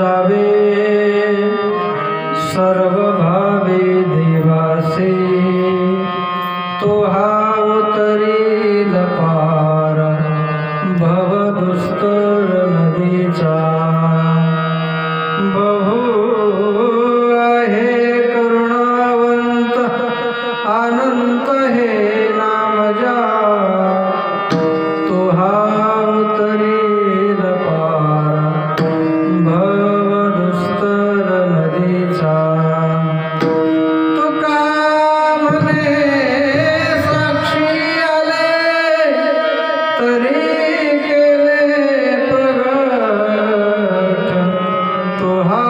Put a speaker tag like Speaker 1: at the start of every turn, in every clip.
Speaker 1: जावे सर्व भावे देवासे तो हा उतरील पार भव दुष्कर नदीचा बहु आहे करुणावंत अनंत हे नाम जा तो हा उतरील पार भव दुष्कर नदीचा तुका म्हणे साक्षी आले तरी केले प्रगट तो हा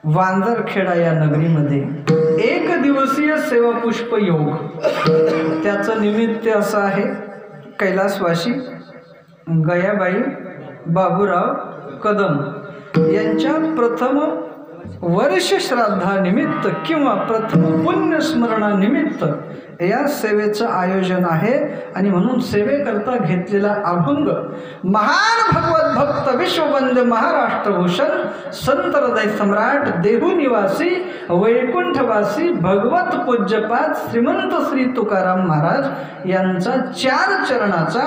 Speaker 1: वांजरखेडा या नगरीमध्ये एक दिवसीय सेवापुष्प योग, त्याचं निमित्त असं आहे, कैलासवासी गयाबाई बाबूराव कदम यांच्या प्रथम वर्ष श्राद्धानिमित्त किंवा प्रथम पुण्यस्मरणानिमित्त या सेवेचं आयोजन आहे. आणि म्हणून सेवेकरता घेतलेला अभंग महान भगवत भक्त विश्ववंद्य महाराष्ट्रभूषण संत हृदय सम्राट देहू निवासी वैकुंठवासी भगवत पूज्यपाद श्रीमंत श्री तुकाराम महाराज यांचा 4 चरणाचा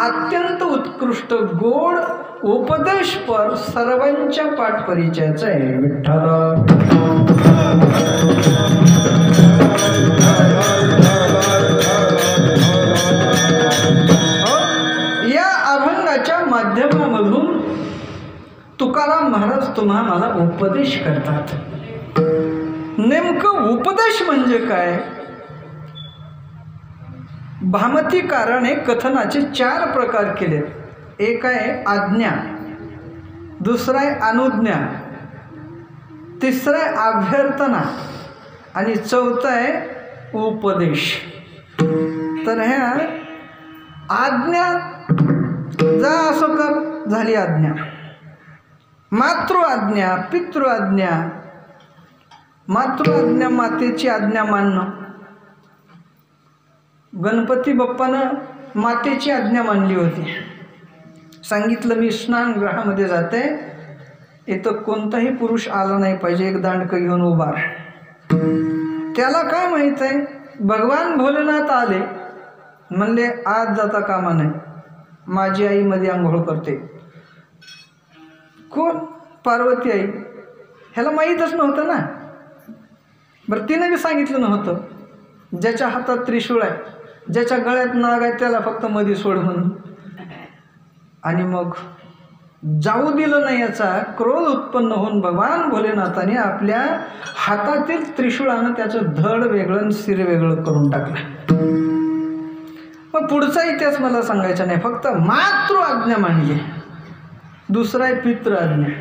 Speaker 1: अत्यंत उत्कृष्ट गोड उपदेशपर सर्वांच्या पाठ परिचयाचा आहे. विठ्ठल या अभंगाच्या माध्यमामधून तुकाराम महाराज तुम्हाला उपदेश करतात. नेमकं उपदेश म्हणजे काय? भामतीकाराने कथनाचे 4 प्रकार केले. एक आहे आज्ञा, दुसरा आहे अनुज्ञा, तिसरा आहे अभ्यर्थना आणि चौथा आहे उपदेश. तर ह्या आज्ञा, जा असं कर, झाली आज्ञा. मातृ आज्ञा, पितृ आज्ञा. मातृ आज्ञा मातेची आज्ञा मानणं. गणपती बाप्पानं मातेची आज्ञा मानली होती. सांगितलं मी स्नानगृहामध्ये जाते, इथं कोणताही पुरुष आला नाही पाहिजे, एक दांडकं घेऊन उभा. त्याला काय माहीत आहे, भगवान भोलेनाथ आले, म्हणले आज जाता कामा नाही, माझी आई मध्ये आंघोळ करते. कोण? पार्वती आई. ह्याला माहीतच नव्हतं ना. बरं, तिने बी सांगितलं नव्हतं. ज्याच्या हातात त्रिशूळ आहे, ज्याच्या गळ्यात नाग आहे, त्याला फक्त मध्ये सोड म्हणून. आणि मग जाऊ दिलं नाही याचा क्रोध उत्पन्न होऊन भगवान भोलेनाथाने आपल्या हातातील त्रिशूळानं त्याचं धड वेगळं शिर वेगळं करून टाकलं. मग पुढचा इतिहास मला सांगायचा नाही, फक्त मातृ आज्ञा मांडली. दुसरा आहे पितृ आज्ञा.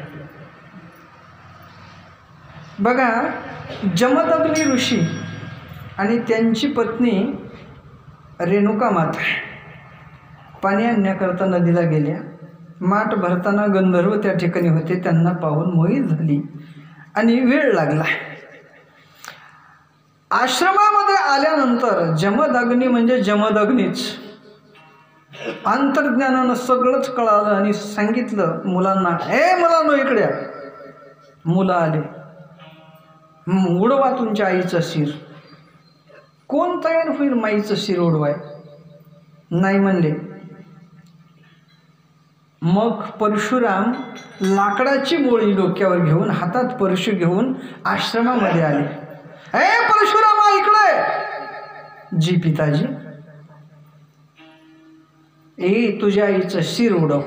Speaker 1: बघा, जमदग्नी ऋषी आणि त्यांची पत्नी रेणुका माता पाणी आणण्याकरता नदीला गेल्या. माठ भरताना गंधर्व त्या ठिकाणी होते, त्यांना पाहून मोहित झाली आणि वेळ लागला. आश्रमामध्ये आल्यानंतर जमदग्नी म्हणजे जमदग्नीच, अंतर्ज्ञानानं सगळंच कळालं आणि सांगितलं मुलांना, हे मुलांनो इकडे. मुलं आले, उडवा तुमच्या आईचं शिर. कोण तयार होईल माईचं शिर उडवाय? नाही म्हणले. मग परशुराम लाकडाची मोळी डोक्यावर घेऊन, हातात परशु घेऊन आश्रमामध्ये आले. हे परशुरामा इकडे. जी पिताजी. तुझ्या आईचं शिर उडव.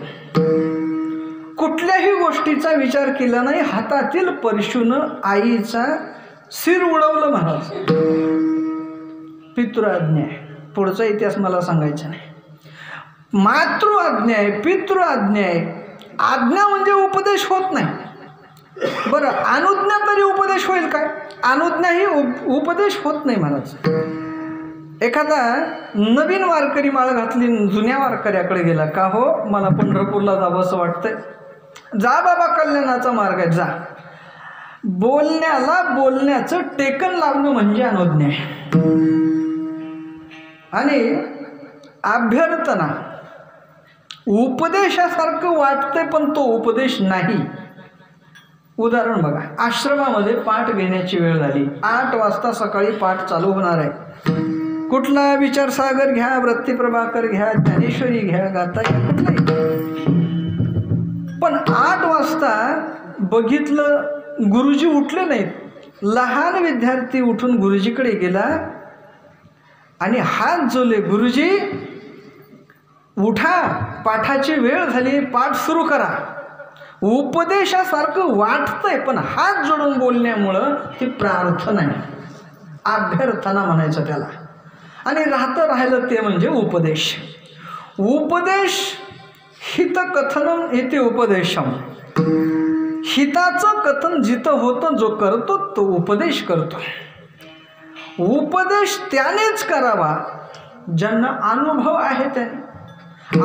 Speaker 1: कुठल्याही गोष्टीचा विचार केला नाही, हातातील परशुनं आईचा शिर उडवलं महाराज. पितृ आज्ञा आहे. पुढचा इतिहास मला सांगायचा नाही. मातृ आज्ञा आहे, पितृ आज्ञा आहे. आज्ञा म्हणजे उपदेश होत नाही. बरं, अनुज्ञा तरी उपदेश होईल काय? अनुज्ञा ही उपदेश होत नाही महाराज. एखादा नवीन वारकरी माळ घातली, जुन्या वारकऱ्याकडे गेला, का हो मला पंढरपूरला जावं असं वाटतंय. जा बाबा, कल्याणाचा मार्ग आहे, जा. बोलण्याला बोलण्याचं टेकन लावणं म्हणजे अनुज्ञा आहे. आणि अभ्यर्थना उपदेशासारखं वाटतंय, पण तो उपदेश नाही. उदाहरण बघा, आश्रमामध्ये पाठ घेण्याची वेळ झाली. 8 वाजता सकाळी पाठ चालू होणार आहे. कुठला विचारसागर घ्या, वृत्तीप्रभाकर घ्या, ज्ञानेश्वरी घ्या, गाता कुठलाही. पण 8 वाजता बघितलं गुरुजी उठले नाहीत. लहान विद्यार्थी उठून गुरुजीकडे गेला आणि हात जोडले, गुरुजी उठा, पाठाची वेळ झाली, पाठ सुरू करा. उपदेशासारखं वाटतंय, पण हात जोडून बोलण्यामुळं ती प्रार्थना आहे, अभ्यर्थना म्हणायचं त्याला. आणि राहिलं ते म्हणजे उपदेश. उपदेश हित कथनम इति उपदेशम. हिताचं कथन जिथं होतं जो करतो तो उपदेश करतो. उपदेश त्यानेच करावा ज्यांना अनुभव आहे त्याने.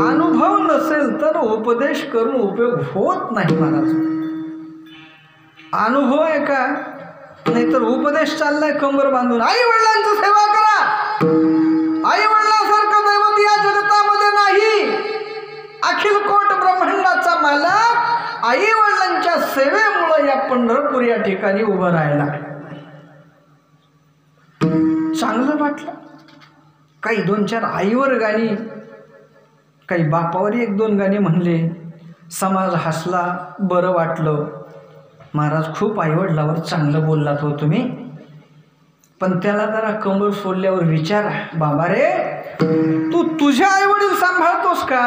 Speaker 1: अनुभव नसेल तर उपदेश करून उपयोग होत नाही महाराज. अनुभव आहे का, नाहीतर उपदेश चाललाय कंबर बांधून. आई वडिलांची सेवा करा. आई वडिलांसारखं दैवत या जगतामध्ये नाही. अखिल कोट ब्रह्मांडाचा मालक आई वडिलांच्या सेवेमुळे या पंढरपूर या ठिकाणी उभं राहिला. चांगलं वाटलं. काही 2-4 आईवर गाणी, काही बापावर 1-2 गाणी म्हणले. समाज हसला, बरं वाटलं. महाराज खूप आईवडिलावर चांगलं बोललात हो तुम्ही, पण त्याला जरा कंबर सोडल्यावर विचारा, बाबा रे तू तुझे आईवडील सांभाळतोस का?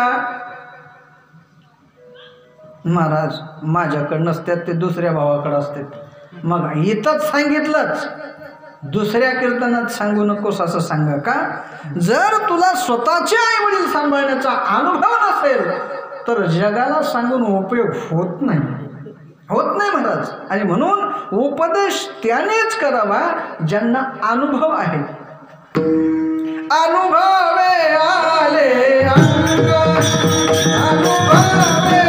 Speaker 1: महाराज माझ्याकडे नसतात, ते दुसऱ्या भावाकडे असतात. मग इथंच सांगितलंच, दुसऱ्या कीर्तनात सांगू नकोस असं सांगा का? जर तुला स्वतःचे आईवडील सांभाळण्याचा अनुभव नसेल तर जगाला सांगून उपयोग होत नाही महाराज. आणि म्हणून उपदेश त्यानेच करावा ज्यांना अनुभव आहे. अनुभवे आले अंग, अनुभवे आले अंग.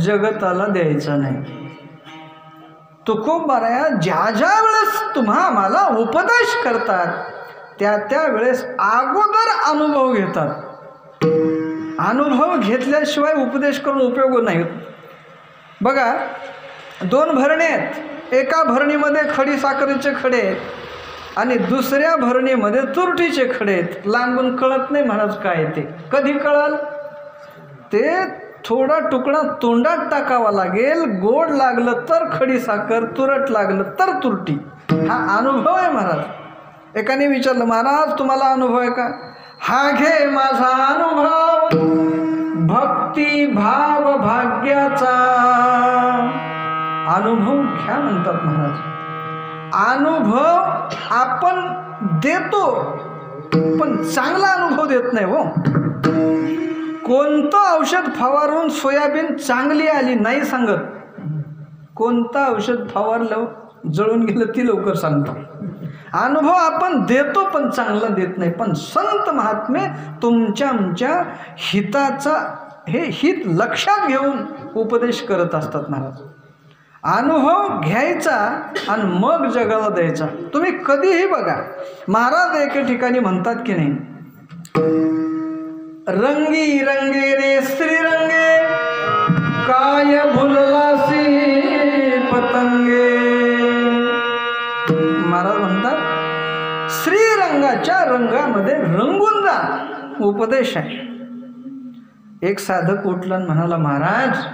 Speaker 1: जगताला द्यायचा नाही. तुकोबाराया ज्या ज्या वेळेस तुम्हा मला उपदेश करतात त्या वेळेस अगोदर अनुभव घेतात. अनुभव घेतल्याशिवाय उपदेश करून उपयोग नाही. बघा 2 भरणे आहेत. एका भरणीमध्ये खडी साखरेचे खडे आहेत आणि दुसऱ्या भरणीमध्ये तुरटीचे खडे आहेत. लांबून कळत नाही महाराज काय ते. कधी कळाल? ते थोडा तुकडा तोंडात टाकावा लागेल. गोड लागलं तर खडी साखर, तुरट लागलं तर तुरटी. हा अनुभव आहे महाराज. एकाने विचारलं, महाराज तुम्हाला अनुभव आहे का? हा घे माझा अनुभव, भक्ती भाव भाग्याचा. अनुभव घ्या म्हणतात महाराज. अनुभव आपण देतो पण चांगला अनुभव देत नाही हो. कोणतं औषध फवारून सोयाबीन चांगली आली नाही सांगत. कोणतं औषध फवारलं जळून गेलं ती लवकर सांगतो. अनुभव आपण देतो पण चांगला देत नाही. पण संत महात्मे तुमच्या हिताचा हे हित लक्षात घेऊन उपदेश करत असतात महाराज. अनुभव घ्यायचा आणि मग जगाला द्यायचा. तुम्ही कधीही बघा, महाराज एके ठिकाणी म्हणतात की नाही, रंगी रंगे रे श्रीरंगे, काय भुललासी पतंगे. महाराज म्हणतात श्रीरंगाच्या रंगामध्ये रंगून जा. उपदेश आहे. एक साधक उठला आणि म्हणाला, महाराज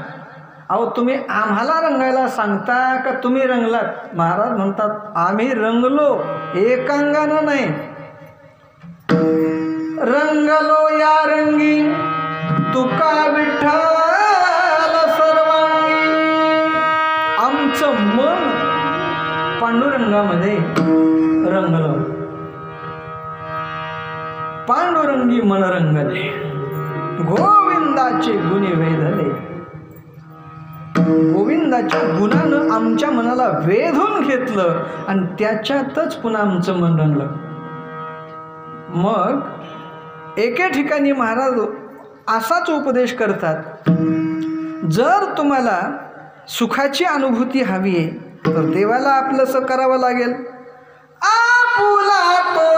Speaker 1: अहो तुम्ही आम्हाला रंगायला सांगता का तुम्ही रंगलात? महाराज म्हणतात आम्ही रंगलो, एकांगानं नाही. रंगलो या रंगी तुका विठ्ठल सर्वांगी. पांडुरंगामध्ये रंगलो, पांडुरंगी मन रंगले, गोविंदाचे गुणी वेधले. गोविंदाच्या गुणानं आमच्या मनाला वेधून घेतलं आणि त्याच्यातच पुन्हा आमचं मन रंगलं. मग एके ठिकाणी महाराज असाच उपदेश करतात, जर तुम्हाला सुखाची अनुभूती हवी आहे तर देवाला आपलंसं करावं लागेल. आपुला तो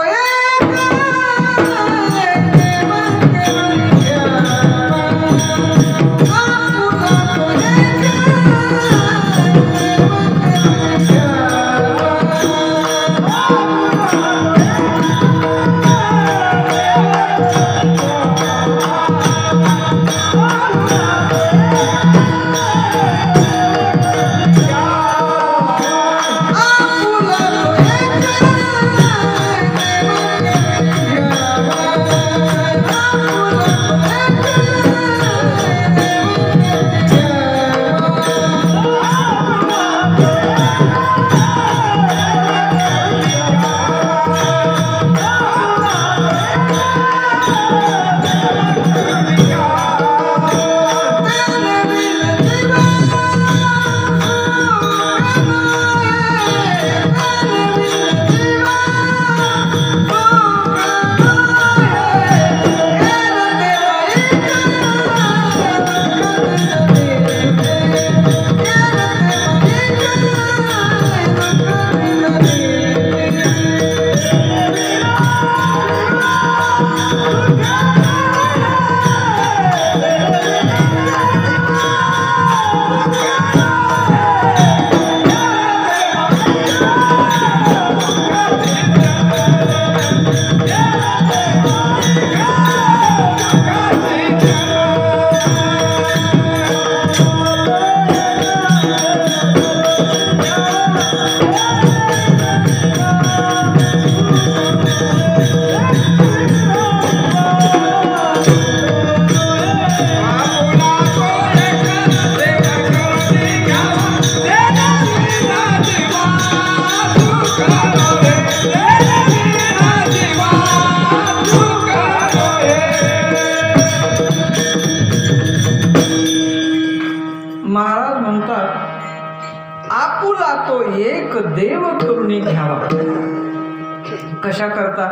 Speaker 1: कशा करता?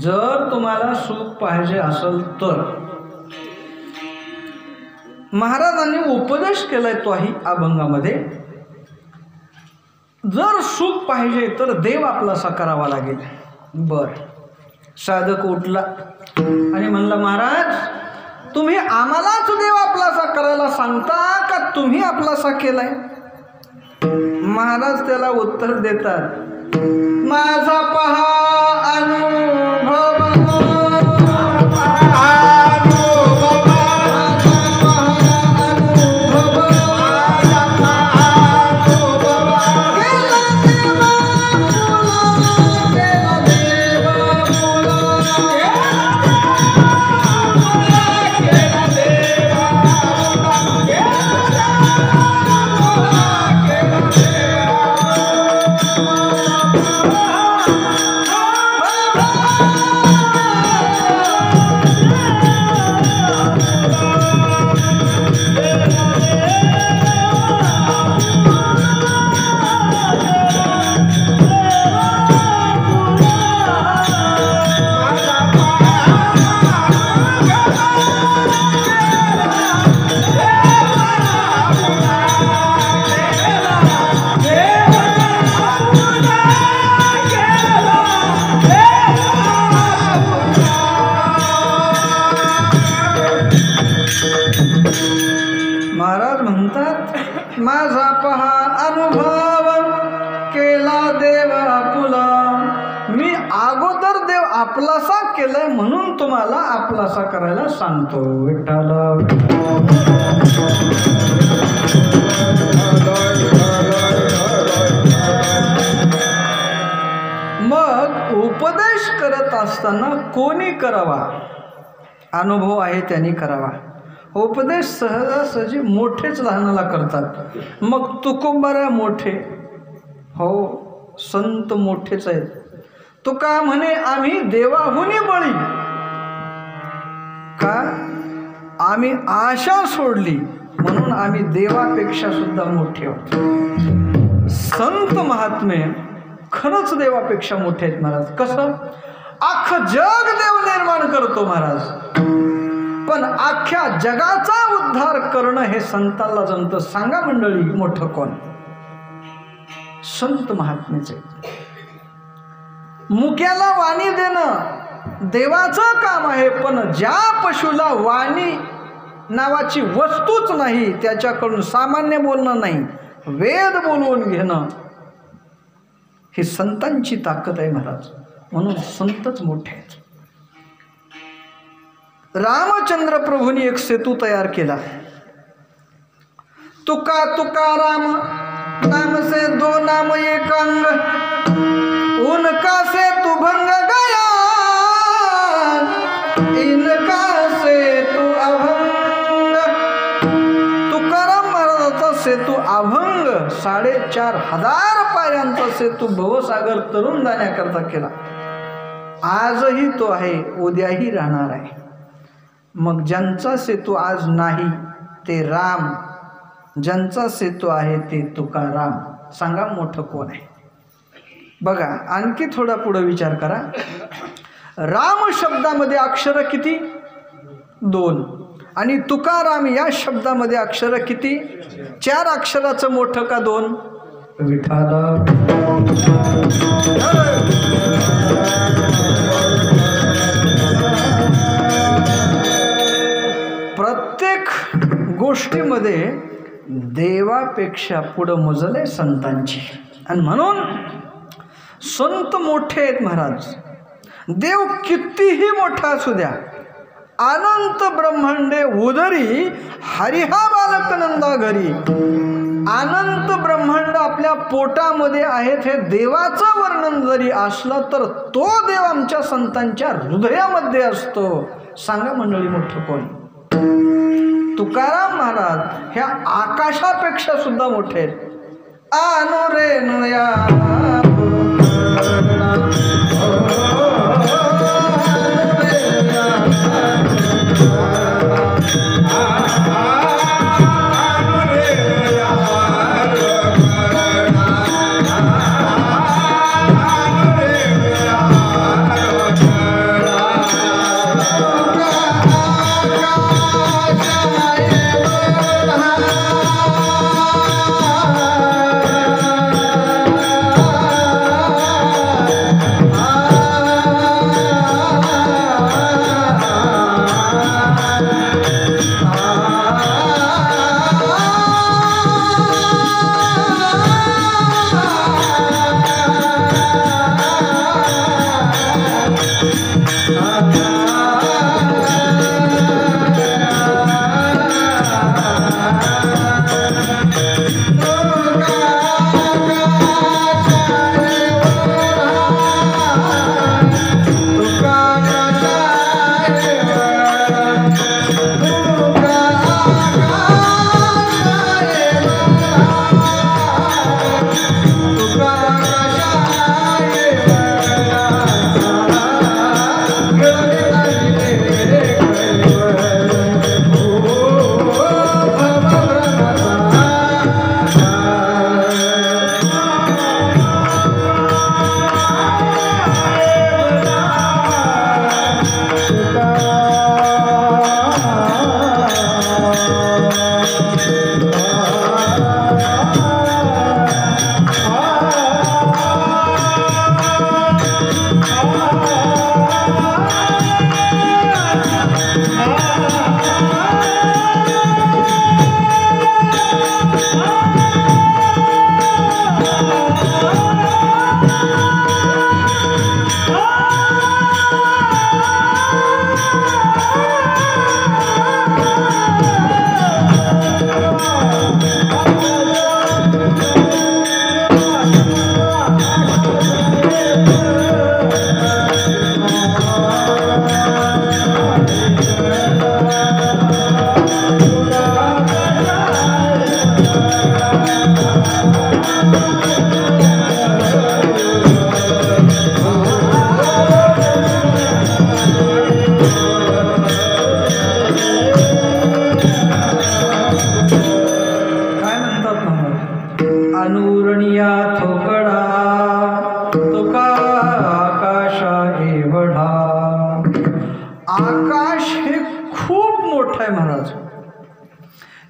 Speaker 1: जर तुम्हाला सुख पाहिजे असेल तर महाराजांनी उपदेश केलाय तोही अभंगामध्ये, जर सुख पाहिजे तर देव आपलासा करावा लागेल. बर, साधक उठला आणि म्हणला, महाराज तुम्ही आम्हालाच देव आपलासा करायला सांगता का तुम्ही आपलासा केलाय? महाराज त्याला उत्तर देतात, माझा पहा अनुभव, महाराज म्हणतात, माझा पहा अनुभव केला देव आपुला. मी अगोदर देव आपलासा केलाय म्हणून तुम्हाला आपलासा करायला सांगतो. विठ्ठल मग उपदेश करत असताना कोणी करावा? अनुभव आहे त्यांनी करावा. उपदेश सहजासहजी मोठेच लहानाला करतात. मग तुकोबारा मोठे, हो, संत मोठेच आहेत. तुका म्हणे आम्ही देवाहुनी बळी, का आम्ही आशा सोडली म्हणून आम्ही देवापेक्षा सुद्धा मोठे आहोत. संत महात्मे खरंच देवापेक्षा मोठे आहेत महाराज. कसं? अख्खं जग देव निर्माण करतो महाराज, पण अख्ख्या जगाचा उद्धार करणं हे संतांना जमतं. सांगा मंडळी, मोठं कोण? संत महात्मेच आहेत. मुक्याला वाणी देणं देवाचं काम आहे, पण ज्या पशुला वाणी नावाची वस्तूच नाही, त्याच्याकडून सामान्य बोलणं नाही, वेद बोलवून घेणं, ही संतांची ताकद आहे महाराज. म्हणून संतच मोठे आहेत. रामचंद्र प्रभूंनी एक सेतू तयार केला. तुका तुका राम नाम से दो नाम एक अंग, उनका से तू भंग गया, इनका से तू अभंग. तुकाराम महाराजाचा सेतू अभंग 4500 पायऱ्यांचा सेतू भवसागर तरुण जाण्याकरता केला. आजही तो आहे, उद्याही राहणार आहे. मग ज्यांचा सेतू आज नाही ते राम, ज्यांचा सेतू आहे ते तुकाराम. सांगा मोठं कोण आहे? बघा, आणखी थोडा पुढे विचार करा. राम शब्दामध्ये अक्षर किती? 2. आणि तुकाराम या शब्दामध्ये अक्षर किती? 4 अक्षराचं मोठं का 2? विठाला. प्रत्येक गोष्टीमध्ये देवापेक्षा पुढं मजल आहे संतांची. आणि म्हणून संत मोठे आहेत महाराज. देव कितीही मोठा असू द्या, अनंत ब्रह्मांडे उदरी हरिहा बालक नंदा घरी. अनंत ब्रह्मांड आपल्या पोटामध्ये आहेत हे देवाचं वर्णन जरी असलं तर तो देव आमच्या संतांच्या हृदयामध्ये असतो. सांगा मंडळी मोठं कोण? तुकाराम महाराज ह्या आकाशापेक्षा सुद्धा मोठे आहेत. आनो रे नया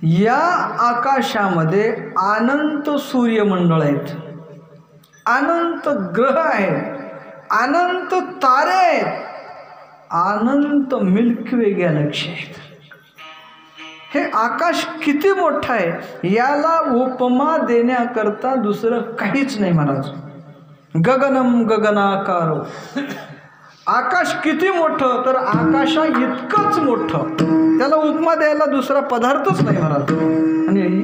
Speaker 1: या आकाशामध्ये अनंत सूर्यमंडळ आहेत, अनंत ग्रह आहेत, अनंत तारे आहेत, अनंत मिल्की वे गॅलेक्सी आहेत. हे आकाश किती मोठं आहे याला उपमा देण्याकरता दुसरं काहीच नाही महाराज. गगनम गगनाकारो, आकाश किती मोठं तर आकाशा इतकंच मोठं, त्याला उपमा द्यायला दुसरा पदार्थच नाही महाराज. आणि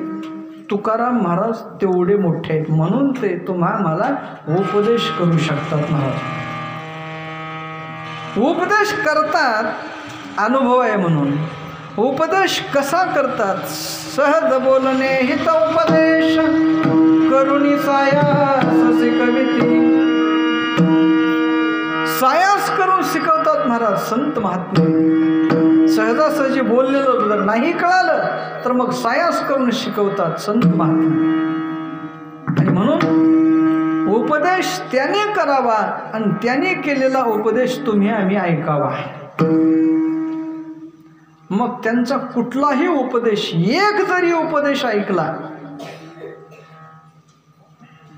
Speaker 1: तुकाराम महाराज तेवढे मोठे आहेत म्हणून ते मला उपदेश करू शकतात महाराज. उपदेश करतात, अनुभव आहे म्हणून. उपदेश कसा करतात? सहज बोलणे हित उपदेश करुणी सायास शिकविती. सायास करून शिकवतात महाराज संत महात्मे. सहजासहजी बोललेलं जर नाही कळालं तर मग सायास करून शिकवतात संत महात्मे. आणि म्हणून उपदेश त्याने करावा आणि त्याने केलेला उपदेश आम्ही ऐकावा. मग त्यांचा कुठलाही उपदेश, एक जरी उपदेश ऐकला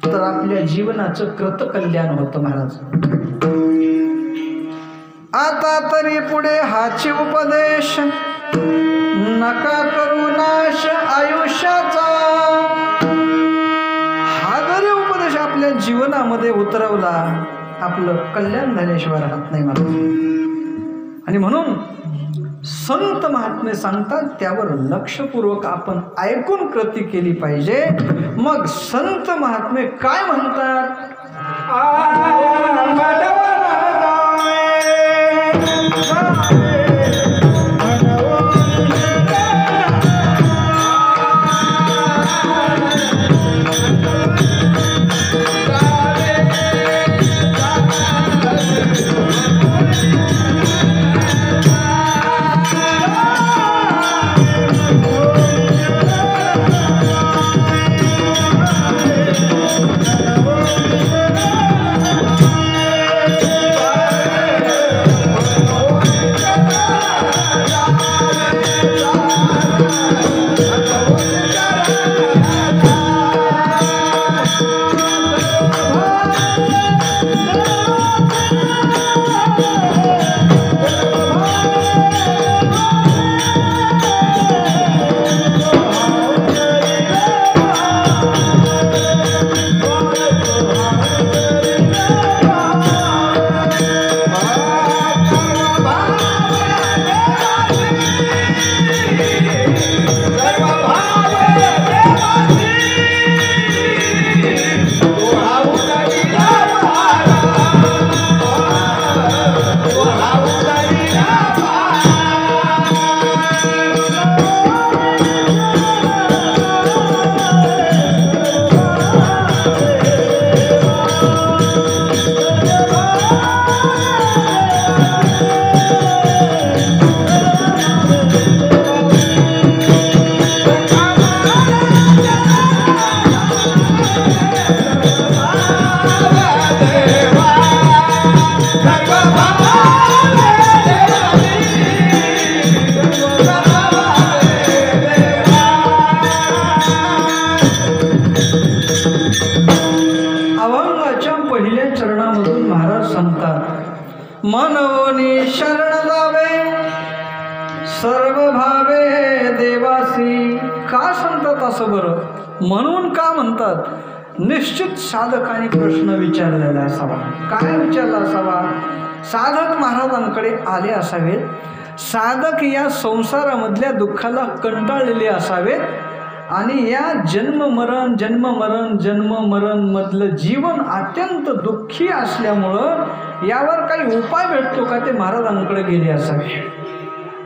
Speaker 1: तर आपल्या जीवनाचं कृतकल्याण होतं महाराज. आता तरी पुढे हाची उपदेश नका करू नाश आयुष्याचा. हा जरी उपदेश आपल्या जीवनामध्ये उतरवला आपलं कल्याण झाल्याशिवाय राहत नाही महाराज. आणि म्हणून संत महात्मे सांगतात त्यावर लक्षपूर्वक आपण ऐकून कृती केली पाहिजे. मग संत महात्मे काय म्हणतात? मनोनी शरण जावे सर्व भावे देवासी. का सांगतात असं बरं? म्हणून का म्हणतात? निश्चित साधकाने प्रश्न विचारलेला असावा. काय विचारला असावा? साधक महाराजांकडे आले असावेत. साधक या संसारामधल्या दुःखाला कंटाळलेले असावेत आणि या जन्ममरण जन्ममरण जन्ममरण मधलं जीवन अत्यंत दुःखी असल्यामुळं यावर काही उपाय भेटतो का ते महाराजांकडे गेले असावे.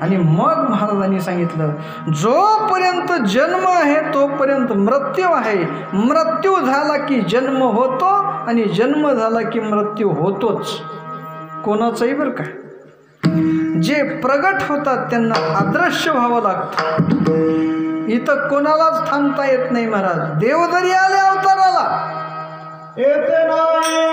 Speaker 1: आणि मग महाराजांनी सांगितलं जोपर्यंत जन्म आहे तोपर्यंत मृत्यू आहे. मृत्यू झाला की जन्म होतो आणि जन्म झाला की मृत्यू होतोच. कोणाचंही बरं का. जे प्रगट होतात त्यांना अदृश्य व्हावं लागतं. इथं कोणालाच थांबता येत नाही महाराज. देव जरी आले अवताराला येते नाही.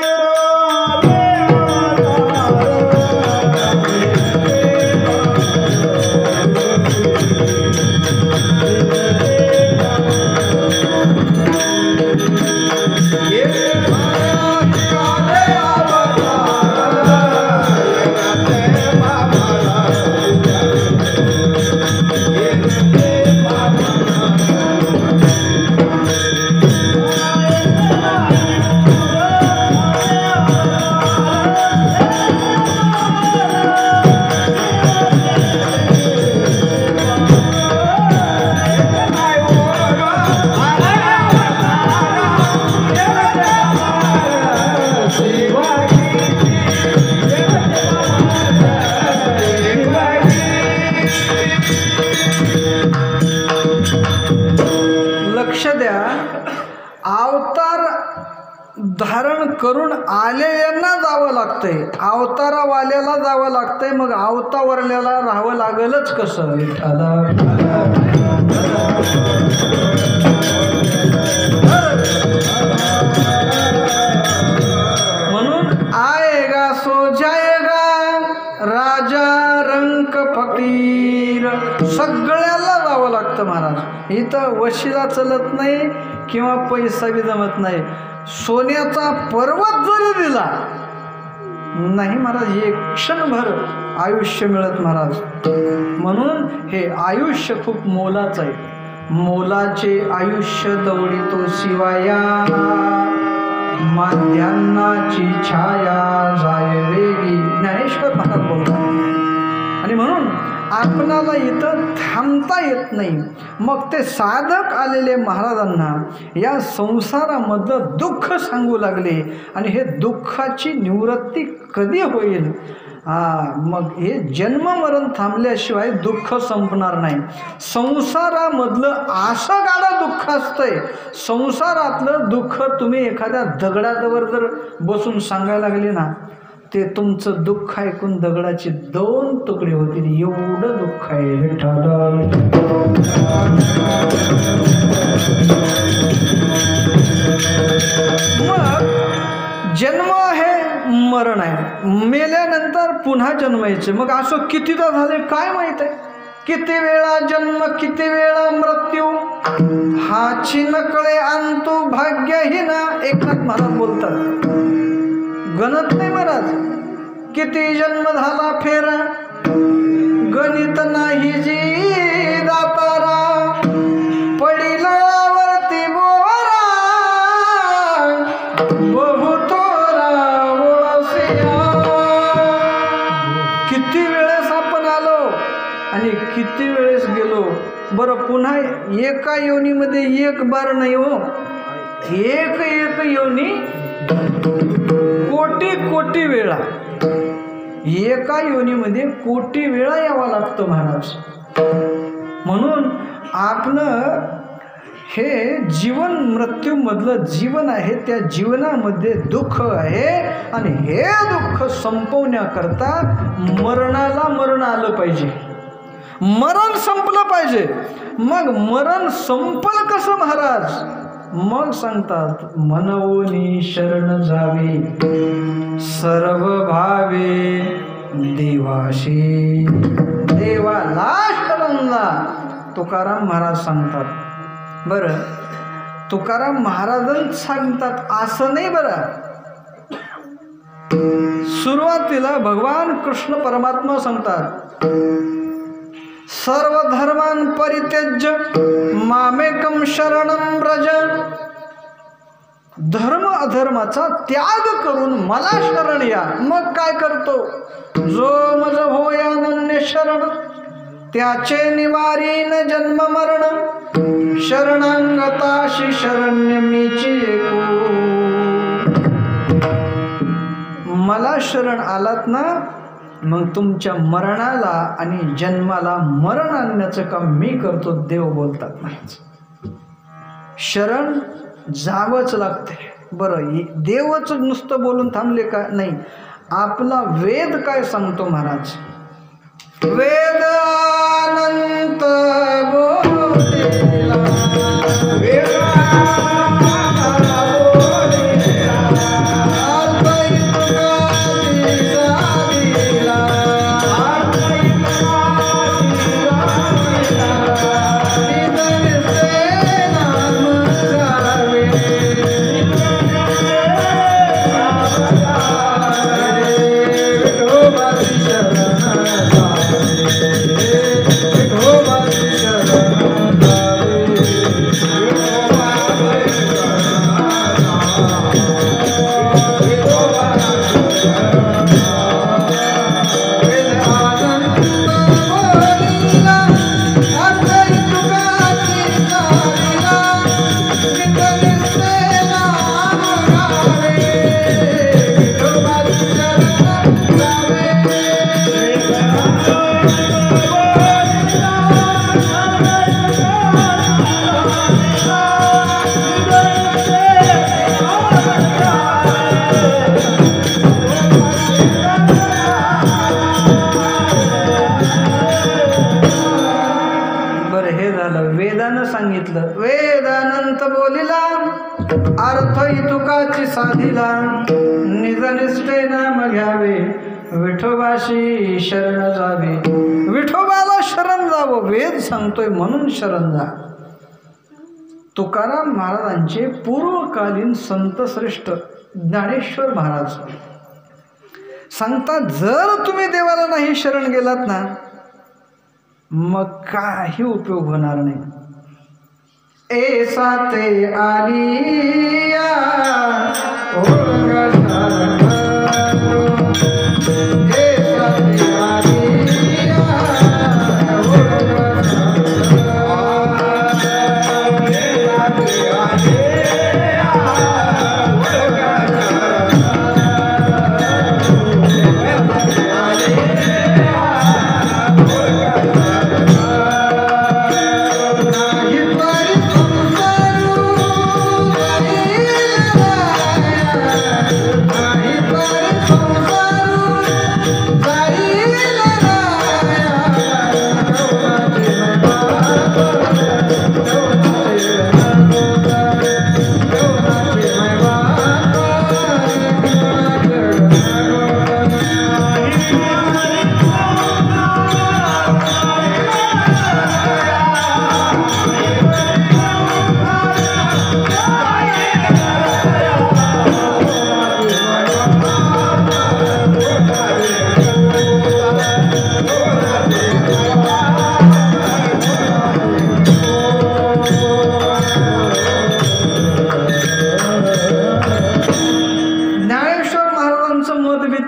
Speaker 1: धारण करून आलेल्यांना जावं लागतंय, अवतारावाल्याला जावं लागतंय, मग अवतारल्याला राहावं लागलच कसं? विठ्ठला म्हणून आएगा सो जाएगा राजा रंक फकीर, सगळ्याला जावं लागतं महाराज. इथं वशिला चलत नाही किंवा पैसा बी जमत नाही. सोन्याचा पर्वत जरी दिला नाही महाराज, एक क्षणभर आयुष्य मिळत महाराज. म्हणून हे आयुष्य खूप मोलाचं आहे. मोलाचे आयुष्य दौडितो शिवाया, माध्यान्नाची छाया जाय वेगी, ज्ञानेश्वर महाराज बोलतात. आणि म्हणून आपणाला इथं थांबता येत नाही. मग ते साधक आलेले महाराजांना या संसारामधलं दुःख सांगू लागले, आणि हे दुःखाची निवृत्ती कधी होईल? मग हे जन्म मरण थांबल्याशिवाय दुःख संपणार नाही. संसारामधलं असं गाडं दुःख असतंय, संसारातलं दुःख तुम्ही एखाद्या दगडावर जर बसून सांगायला लागले ना, ते तुमचं दुःख ऐकून दगडाचे 2 तुकडे होतील, एवढं दुःख आहे. मग जन्म आहे, मरण आहे, मेल्यानंतर पुन्हा जन्मायचे. मग असं कितीदा झाले काय माहित आहे? किती वेळा जन्म किती वेळा मृत्यू, हाची नकळे आणतो भाग्यहीन. एकनाथ महाराज बोलतात, गणत नाही महाराज. किती जन्म झाला फेरा, गणित नाही जी दातारा, पडिलावरती बोरा बहुतोरा ओळसिया. किती वेळेस आपण आलो आणि किती वेळेस गेलो. बरं, पुन्हा एका योनीमध्ये एक बार नाही हो, एक योनी कोटी वेळा, एका योनीमध्ये कोटी वेळा यावं लागतं महाराज. म्हणून आपलं हे जीवन मृत्यूमधलं जीवन आहे, त्या जीवनामध्ये दुःख आहे, आणि हे दुःख संपवण्याकरता मरणाला मरण आलं पाहिजे, मरण संपलं पाहिजे. मग मरण संपल कसं महाराज? मग सांगतात, मनवोनी शरण जावे सर्व भावे देवाशी, देवाला शरणला. तुकाराम महाराज सांगतात. बरं, तुकाराम महाराजच सांगतात असं नाही. बरं, सुरुवातीला भगवान कृष्ण परमात्मा सांगतात, सर्व धर्मान परित्यज्य मामेकम शरणं व्रज. धर्म अधर्माचा त्याग करून मला शरण या. मग काय करतो? जो मज होयानन्य शरण, त्याचे निवारीन जन्म मरण, शरणांगताशी शरण्य मीची एकू. मला शरण आलात ना, मग तुमच्या मरणाला आणि जन्माला मरण आणण्याचं काम मी करतो, देव बोलतात. नाही, शरण जावंच लागते. बरं, देवच नुसतं बोलून थांबले का? नाही. आपला वेद काय सांगतो महाराज? वेद अनंत बोलेला, साधिला निजनिष्ठे नाम घ्यावे विठोबाशी शरण जावे. विठोबाला शरण जावं वेद सांगतोय म्हणून शरण जा. तुकाराम महाराजांचे पूर्वकालीन संत श्रेष्ठ ज्ञानेश्वर महाराज सांगतात, जर तुम्ही देवाला नाही शरण गेलात ना मग काही उपयोग होणार नाही. ऐसा ते आलिया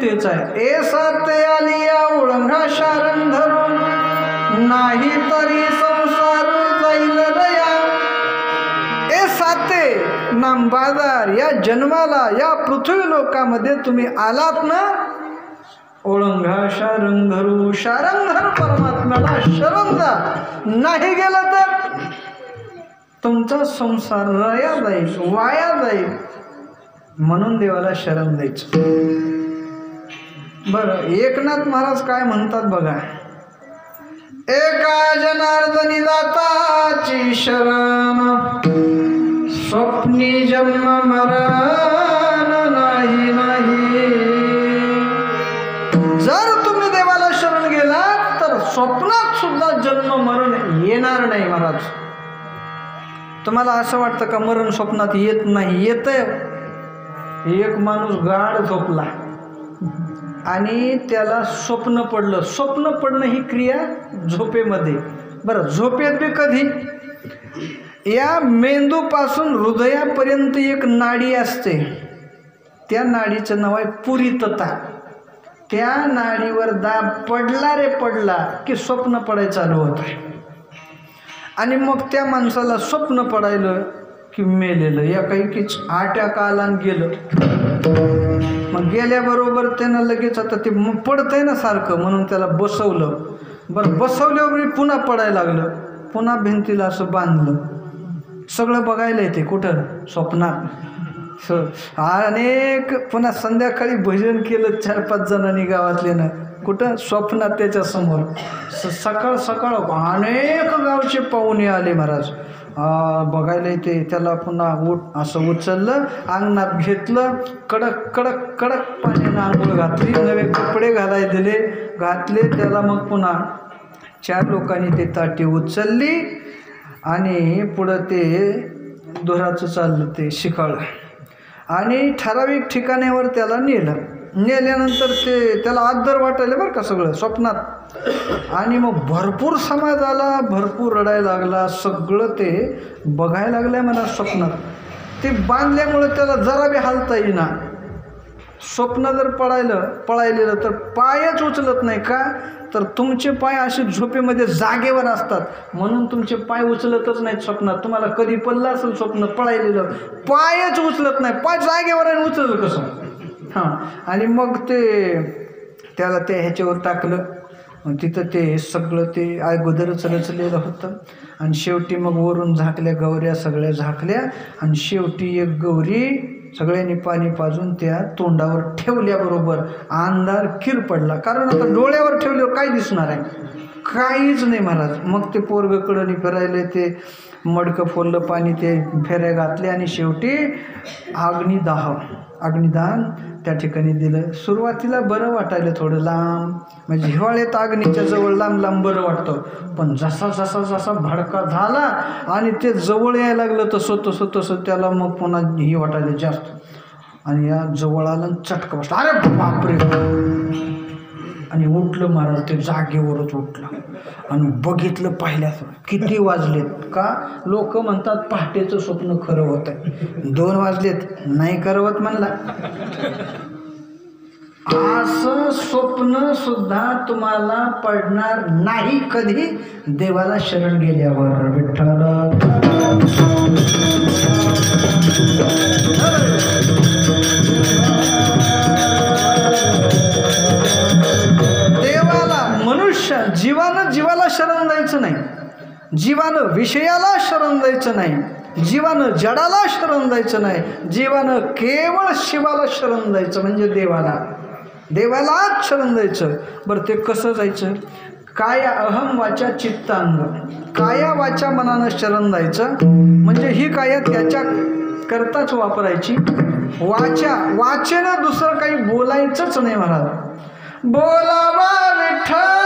Speaker 1: तेच आहे. ऐसा ते आलिया ओळंघा शारण धरून नाही तरी संसार जाईल दया. ए साते नामबाजार या जन्माला या पृथ्वी लोकामध्ये तुम्ही आलात ना, ओळंघा शारण धरू, शारण धरू परमात्म्याला शरण जा. नाही गेलं तर तुमचा संसार रया जाईल, वाया जाईल. म्हणून देवाला शरण द्यायचं. बरं, एकनाथ महाराज काय म्हणतात बघा. एका जनार्दनी दाताची शरण स्वप्नी जन्म मरण नाही नाही. जर तुम्ही देवाला शरण गेलात तर स्वप्नात सुद्धा जन्म मरण येणार नाही. महाराज, तुम्हाला असं वाटतं का मरण स्वप्नात येत नाही? येतंय. एक माणूस गाढ झोपला आणि त्याला स्वप्न पडलं. स्वप्न पडणं ही क्रिया झोपेमध्ये. बरं, झोपेत बी कधी? या मेंदूपासून हृदयापर्यंत एक नाडी असते, त्या नाडीचं नाव आहे पुरीतता. त्या नाडीवर दाब पडला रे पडला की स्वप्न पडायला चालू होतं. आणि मग त्या माणसाला स्वप्न पडायलं की मेलेलं, या काही अटॅक आला आणि गेलं. मग गेल्याबरोबर त्यानं लगेच आता ते पडतंय ना सारखं, म्हणून त्याला बसवलं. बरं, बसवल्यावर पुन्हा पडायला लागलं. पुन्हा भिंतीला असं बांधलं. सगळं बघायला येते कुठं? स्वप्नात. अनेक पुन्हा संध्याकाळी भजन केलं 4-5 जणांनी गावातल्यानं. कुठं? स्वप्नात त्याच्यासमोर. सकाळ सकाळ अनेक गावचे पाहुणे आले. महाराज बघायला येते. त्याला पुन्हा असं उचललं, अंगणात घेतलं, कडक कडक कडक पाण्यानं आंघोळ घातली, नवे कपडे घालायला दिले, घातले त्याला. मग पुन्हा 4 लोकांनी ते ताटी उचलली आणि पुढं ते धुराचं चाललं ते शिकाळ आणि ठराविक ठिकाणावर त्याला नेलं. नेल्यानंतर ते त्याला आदर वाटायला बरं का सगळं स्वप्नात. आणि मग भरपूर समाज आला, भरपूर रडायला लागला. सगळं ते बघायला लागलं मला स्वप्नात. ते बांधल्यामुळं त्याला जरा बी हालता येईना. स्वप्न जर पळायलेलं तर पायच उचलत नाही. का तर तुमचे पाय असे झोपेमध्ये जागेवर असतात, म्हणून तुमचे पाय उचलतच नाहीत स्वप्नात. तुम्हाला कधी पडलं असेल स्वप्न पळायलेलं, पायच उचलत नाही. पाय जागेवर आहे, उचललं कसं? हां. आणि मग त्याला ते ह्याच्यावर टाकलं. तिथं ते सगळं ते अगोदरच रचलेलं होतं. आणि शेवटी मग वरून झाकल्या गौऱ्या, सगळ्या झाकल्या. आणि शेवटी एक गौरी सगळ्यांनी पाणी पाजून त्या तोंडावर ठेवल्याबरोबर अंधार किर पडला. कारण आता डोळ्यावर ठेवल्यावर काय दिसणार आहे? काहीच नाही महाराज. मग ते पोरगकडं फिरायले ते मडकं फोडलं, पाणी ते फेऱ्या घातले आणि शेवटी अग्निदान त्या ठिकाणी दिलं. सुरुवातीला बरं वाटायला थोडं लांब, म्हणजे हिवाळ्यात अग्नीच्या जवळ लांब लांब बरं वाटतं, पण जसा जसा जसा भडका झाला आणि ते जवळ यायला लागलं तसं त्याला मग पुन्हा ही वाटायला जास्त. आणि या जवळ आलं चटका बसला, अरे बापरे, आणि उठलं महाराज, ते जागेवरच उठलं आणि बघितलं पाहिल्यास किती वाजलेत. का लोक म्हणतात पहाटेचं स्वप्न खरं होत आहे, 2 वाजलेत, नाही खरं होत म्हणला. असं स्वप्न सुद्धा तुम्हाला पडणार नाही कधी देवाला शरण गेल्यावर. विठ्ठल जीवानं जीवाला शरण द्यायचं नाही, जीवानं विषयाला शरण द्यायचं नाही, जीवानं जडाला शरण द्यायचं नाही, जीवानं केवळ शिवाला शरण द्यायचं, म्हणजे देवालाच शरण द्यायचं. बरं ते कसं जायचं? काया अहम वाचा चित्तांग, काया वाचा मनानं शरण द्यायचं, म्हणजे ही काया त्याच्या करताच वापरायची. वाचेनं दुसरं काही बोलायचंच नाही महाराज. बोलावा विठ्ठल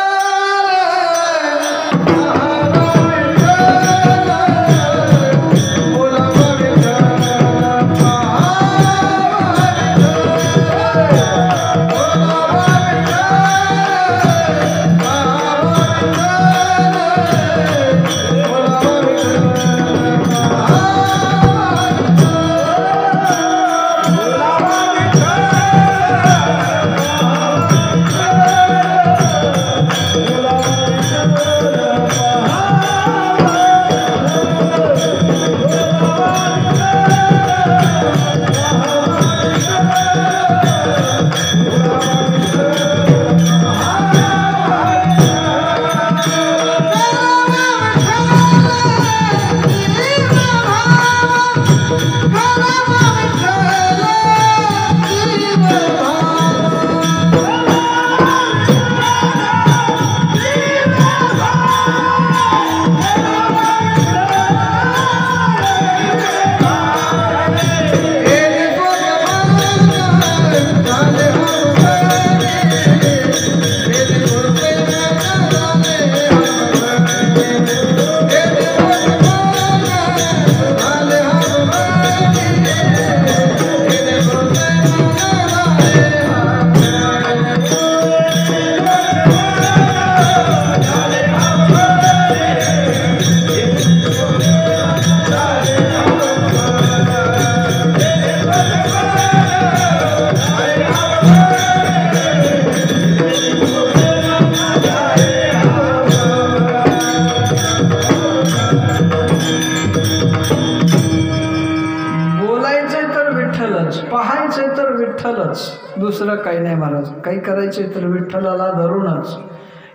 Speaker 1: दुसरं काही नाही महाराज. काही करायचे तर विठ्ठलाला धरूनच.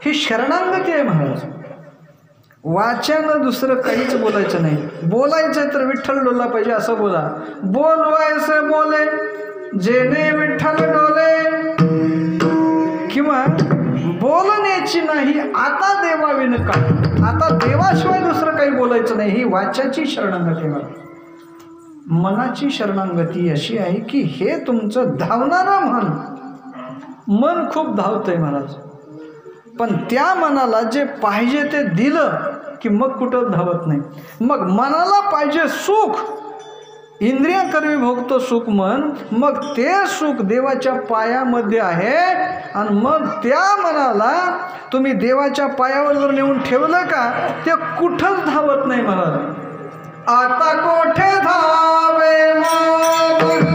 Speaker 1: ही शरणागती आहे महाराज. वाच्यानं दुसरं काहीच बोलायचं नाही. बोलायचं तर विठ्ठल डोलला पाहिजे असं बोला. बोलवायचं बोले जेणे विठ्ठल डोले, किंवा बोलण्याची नाही आता देवाविन का, आता देवाशिवाय दुसरं काही बोलायचं नाही. ही वाच्याची शरणागती महाराज. मनाची शरणागती अशी आहे की हे तुमचं धावणारं मन खूप धावतंय महाराज, पण त्या मनाला जे पाहिजे ते दिलं की मग कुठं धावत नाही. मग मनाला पाहिजे सुख, इंद्रियाकर्मी भोगतो सुख मन, मग ते सुख देवाच्या पायामध्ये आहे. आणि मग त्या मनाला तुम्ही देवाच्या पायावर जर नेऊन ठेवलं का ते कुठंच धावत नाही महाराज. आता कोठे धावे मन,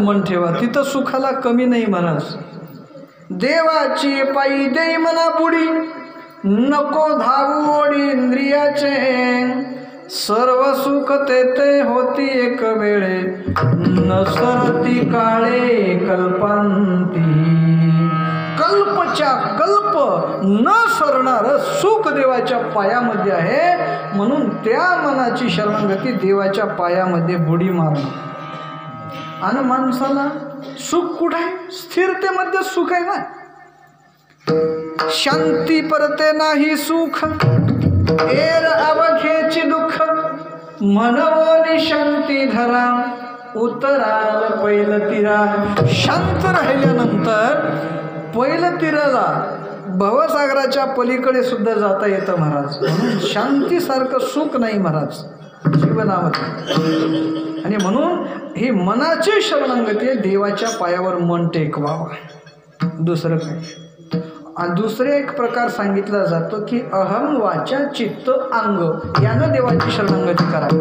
Speaker 1: मन ठेवा, तिथं सुखाला कमी नाही महाराज. देवाची पायी देई मना बुडी, नको धावू ओढी इंद्रियाचे. सर्व सुख तेथे होती एक वेळे, न सरती काळे कल्पांती. कल्पच्या कल्प न सरणार सुख देवाच्या पायामध्ये आहे. म्हणून त्या मनाची शरणागती देवाच्या पायामध्ये बुडी मारणं. आणि माणसाला सुख कुठं आहे? स्थिरतेमध्ये सुख आहे ना. शांती परते नाही सुख, एर अवघेची दुःख. मनवोनी शांती धरा, उतराल पैल तिरा. शांत राहिल्यानंतर पैल तिराला भवसागराच्या पलीकडे सुद्धा जाता येतं महाराज. म्हणून शांतीसारखं सुख नाही महाराज जीवनामध्ये. आणि म्हणून ही मनाची शरणागती देवाच्या पायावर मन टेकवावा, दुसरं काय. आणि दुसरे एक प्रकार सांगितला जातो की अहम वाचा चित्त अंग यानं देवाची शरणागती करावी.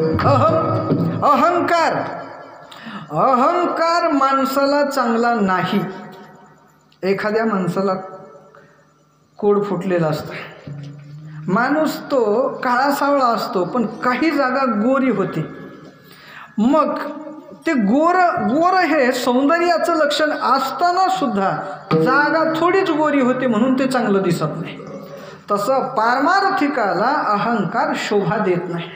Speaker 1: अहंकार माणसाला चांगला नाही. एखाद्या माणसाला कोड फुटलेला असतं, माणूस तो काळा सावळा असतो पण काही जागा गोरी होती. मग ते गोर हे सौंदर्याचं लक्षण असताना सुद्धा जागा थोडीच गोरी होती म्हणून ते चांगलं दिसत नाही. तसं पारमार्थिकाला अहंकार शोभा देत नाही.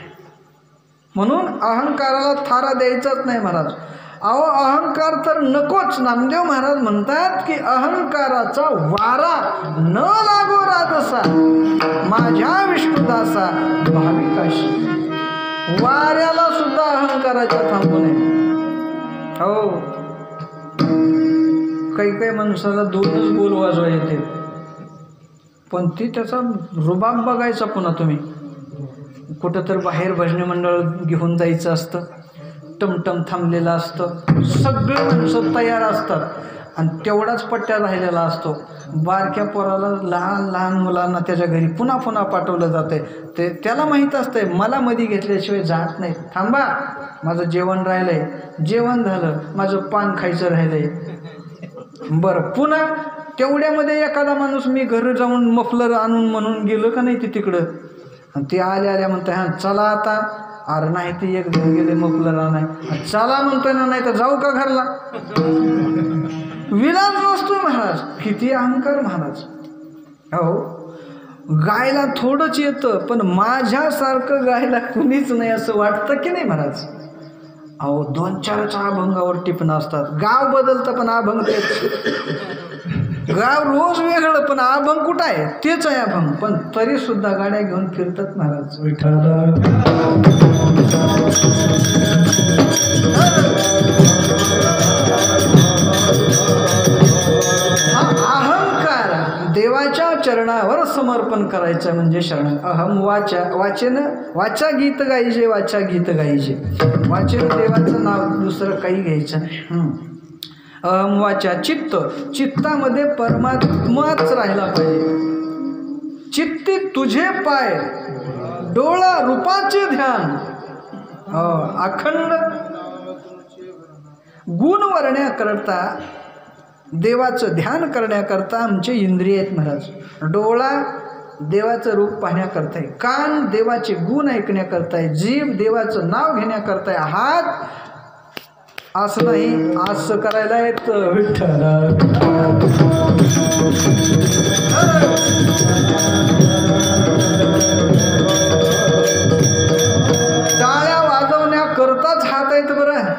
Speaker 1: म्हणून अहंकाराला थारा द्यायचाच नाही महाराज. अहो अहंकार तर नकोच. नामदेव महाराज म्हणतात की अहंकाराचा वारा न लागो राजसा, माझ्या विष्णुदासा भाविकाशी. वाऱ्याला सुद्धा अहंकाराच्या थांबू नये. हो, काही माणसाला दोनच बोल वाजवा येते, पण ती त्याचा रुबाब बघायचा. पुन्हा तुम्ही कुठं तर बाहेर भजनी मंडळ घेऊन जायचं असतं, टमटम थांबलेलं असतं, सगळे माणसं तयार असतात आणि तेवढाच पट्ट्या राहिलेला असतो. बारक्या पोराला लहान लहान मुलांना त्याच्या घरी पुन्हा पुन्हा पाठवलं जाते. ते त्याला माहीत असतंय मला मध्ये घेतल्याशिवाय जात नाही. थांबा, माझं जेवण राहिलंय, जेवण झालं, माझं पान खायचं राहिलंय. बरं, पुन्हा तेवढ्यामध्ये एखादा माणूस मी घरी जाऊन मफलर आणून म्हणून गेलो का नाही ते तिकडं, आणि ते आल्या म्हणते हां चला आता. अरे नाही ते एक जण गेले मफलर आणाय, चला म्हणतोय ना, नाही तर जाऊ का घरला. विलाज नसतोय महाराज. किती अहंकार महाराज. हो, गायला थोडंच येतं पण माझ्यासारखं गायला कुणीच नाही असं वाटतं की नाही महाराज. अहो 2-4 अभंगावर टिपणं असतात. गाव बदलतं पण अभंग तेच. गाव रोज वेगळं पण अभंग कुठं आहे? तेच आहे अभंग. पण तरी सुद्धा गाड्या घेऊन फिरतात महाराज. अहंकार देवाच्या चरणावर समर्पण करायचं म्हणजे शरण. अहम वाचा, वाचा गीत गायचे, वाचा गीत गायचे. वाचेन देवाचं नाव, दुसरं काही घ्यायचं नाही. अहम वाचा चित्त, चित्तामध्ये परमात्माच राहिला पाहिजे. चित्ती तुझे पाय, डोळा रूपाचे ध्यान. अखंड गुण वर्ण्याकरता, देवाचं ध्यान करण्याकरता आमचे इंद्रिय आहेत महाराज. डोळा देवाचं रूप पाहण्याकरता आहे, कान देवाचे गुण ऐकण्याकरता आहे, जीभ देवाचं नाव घेण्याकरता आहे, हात असं नाही असं करायला येतं विठ्ठला. टाळ्या वाजवण्याकरताच हात आहेत बरं.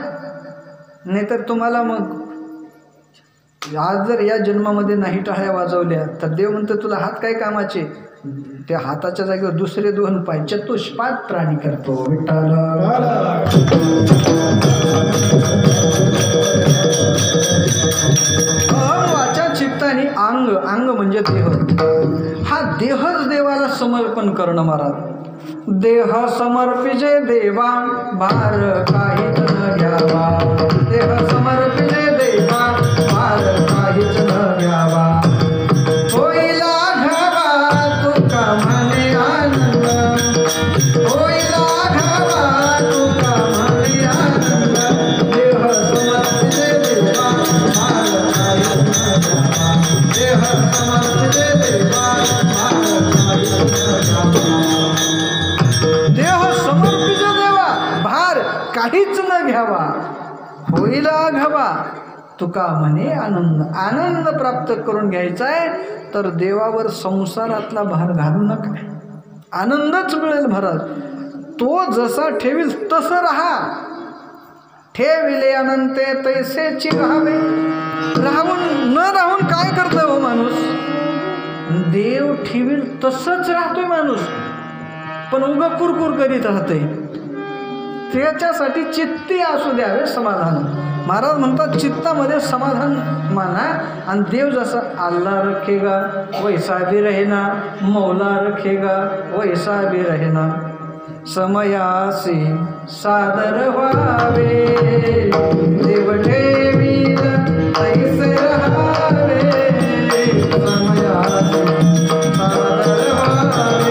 Speaker 1: नाहीतर तुम्हाला मग आज जर या जन्मामध्ये नाही टाळ्या वाजवल्या तर देव म्हणतो तुला हात काय कामाचे. त्या हाताच्या जागेवर दुसरे 2 पाय चतुष्पाद प्राणी करतो विठ्ठला. वाचा चित्तानी अंग, अंग म्हणजे देह. हा देहच देवाला समर्पण करणं महाराज. देह समर्पिजे देवा, भार काहीच न घ्यावा. देह समर्पिजे देवा, भार काहीच न घ्यावा. होईला घावा तुका म्हणे आनंद, होईला घावा तुका म्हणे आनंद. देह समर्पिजे देवा, देह समर्पित देवा, भार काहीच न घ्यावा, होईल आघावा. तुका म्हणे आनंद. आनंद प्राप्त करून घ्यायचा आहे तर देवावर संसारातला भार घालू नका. आनंदच मिळेल भरत. तो जसा ठेवील तसं राहा. ठेविले अनंते तैसेची राहावे. राहून न राहून काय करतोय हो माणूस? देव ठेवील तसंच राहतोय माणूस, पण उगा कुरकुर करीत राहतोय. त्याच्यासाठी चित्ती असू द्यावे समाधान. महाराज म्हणतात चित्तामध्ये समाधान माना. आणि देव जसा अल्लाह रखेगा वैसा भी रहेना, मौला रखेगा वैसा भी रहेना. समयासी सादर व्हावे, देव ठेवील तैसे राहावे. समयासी सादर व्हावे,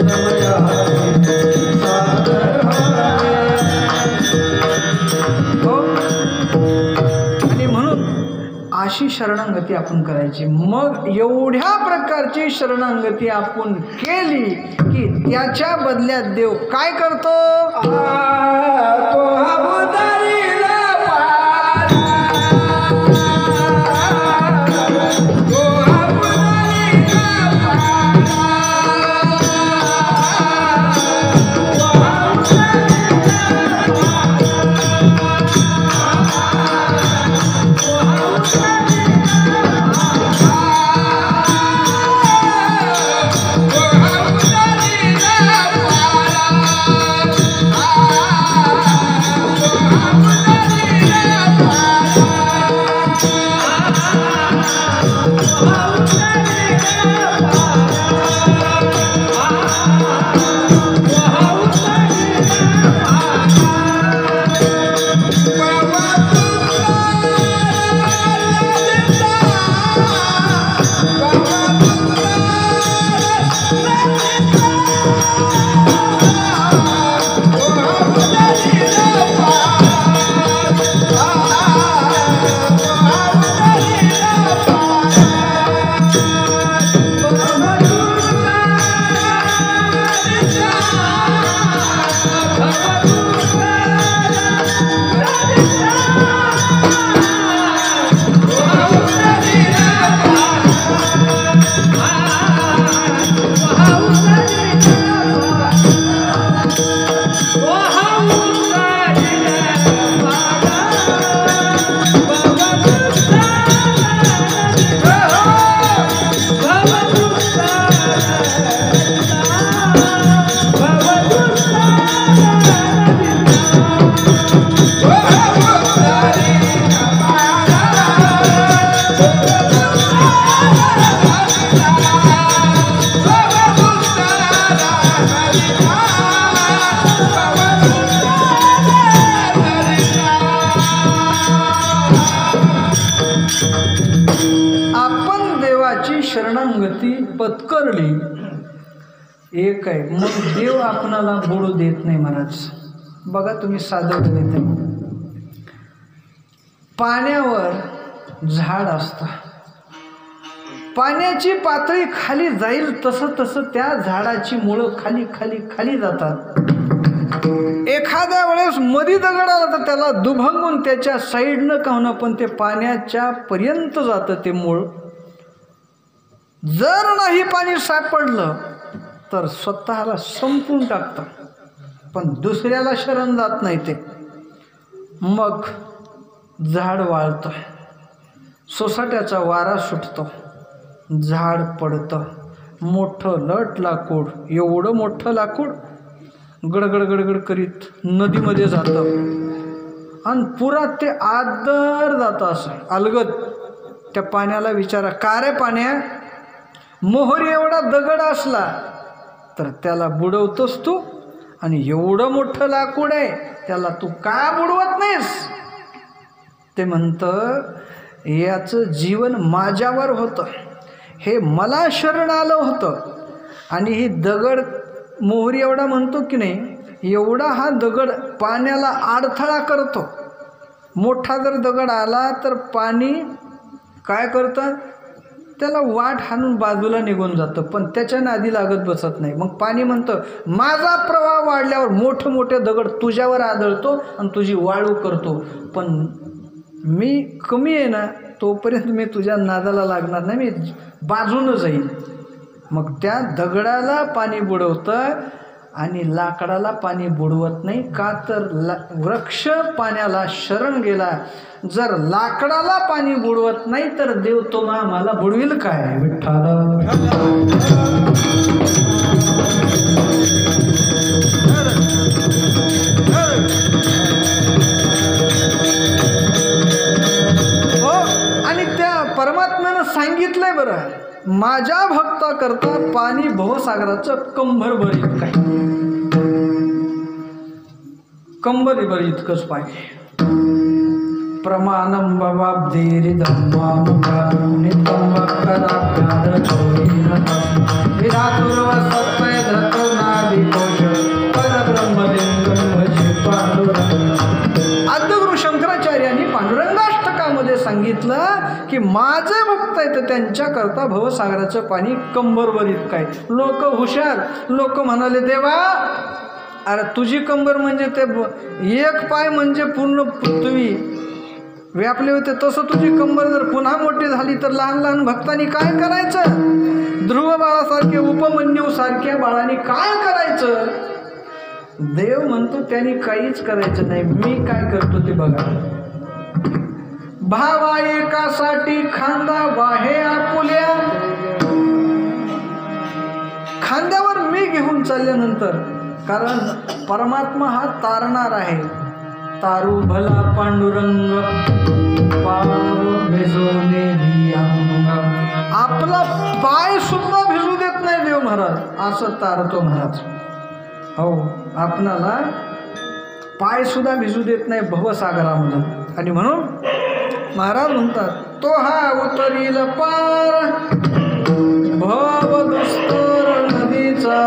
Speaker 1: समयासी सादर व्हावे. हो, आणि म्हणून अशी शरणागती आपण करायची. मग एवढ्या प्रकारची शरणागती आपण केली की त्याच्या बदल्यात देव काय करतो? तो अवतारीला शरणागती पत्करली एक आहे. मग देव आपणाला बुडू देत नाही महाराज. बघा तुम्ही साधं गणित, पाण्यावर झाड असतं, पाण्याची पातळी खाली जाईल तसं तसं त्या झाडाची मुळं खाली खाली खाली जातात. एखाद्या वेळेस मधी दगड आला तर त्याला दुभंगून त्याच्या साईडनं का होणं पण ते पाण्याच्या पर्यंत जातं ते मूळ. जर नाही पाणी सापडलं तर स्वतःला संपून टाकतं, पण दुसऱ्याला शरण जात नाही ते. मग झाड वाळतं, सोसाट्याचा वारा सुटतो, झाड पडतं. मोठं लट लाकूड, एवढं मोठं लाकूड गडगड गडगड करीत नदीमध्ये जातं आणि पुरात ते आदर जातं असं अलगद. त्या पाण्याला विचारा, का रे पाण्या, मोहरी एवढा दगड असला तर त्याला बुडवतोस तू, आणि एवढं मोठं लाकूड आहे त्याला तू का बुडवत नाहीस? ते म्हणतं, याचं जीवन माझ्यावर होतं, हे मला शरण आलं होतं, आणि ही दगड मोहरी एवढा म्हणतो की नाही, एवढा हा दगड पाण्याला अडथळा करतो. मोठा जर दगड आला तर पाणी काय करतं, त्याला वाट हाणून बाजूला निघून जातं, पण त्याच्या नादी लागत बसत नाही. मग पाणी म्हणतं माझा प्रवाह वाढल्यावर मोठे मोठे दगड तुझ्यावर आदळतो आणि तुझी वाळू करतो, पण मी कमी आहे ना, तोपर्यंत मी तुझ्या नादाला लागणार नाही, मी बाजूनं जाईल. मग त्या दगडाला पाणी बुडवतं आणि लाकडाला पाणी बुडवत नाही. का तर वृक्ष पाण्याला शरण गेला. जर लाकडाला पाणी बुडवत नाही तर देव तो आम्हाला बुडविल काय? विठ्ठल. हो, आणि त्या परमात्म्यानं सांगितलंय बरं, माझ्या भक्ता करता पाणी भवसागराचं कंभरभर इतकं, कंबरभर इतकंच पाणी. प्रमाणम बाबाब्धीरि धम्माम नित्यम भक्तदाभ्याद चौरीन विरातुर्व सत्वय धतो नाभिकोश परब्रह्मलिंगम भजे पांडुरंग. आद्यगुरु शंकराचार्यांनी पांडुरंगाष्टकामध्ये सांगितलं की माझे भक्त आहेत त्यांच्याकरता भवसागराचं पाणी कंबरभर इतकं आहे. लोक हुशार, लोक म्हणाले देवा अरे तुझी कंबर म्हणजे ते एक पाय म्हणजे पूर्ण पृथ्वी व्यापले होते, तसं तुझी कंबर जर पुन्हा मोठी झाली तर लहान लहान भक्तांनी काय करायचं? ध्रुव बाळासारखे, उपमन्यू सारख्या बाळांनी काय करायचं? देव म्हणतो त्यांनी काहीच करायचं नाही, मी काय करतो ते बघा. भावा एकासाठी खांदा वाहे आपुल्या, खांद्यावर मी घेऊन चालल्यानंतर, कारण परमात्मा हा तारणार आहे. तारू भला पांडुरंग भिजवणे आपला पाय सुद्धा भिजू देत नाही देव महाराज, असं तारतो महाराज. हो, आपणाला पाय सुद्धा भिजू देत नाही भवसागरामधून. आणि म्हणून महाराज म्हणतात तो हा उतरील पार भव दुस्तर नदीचा.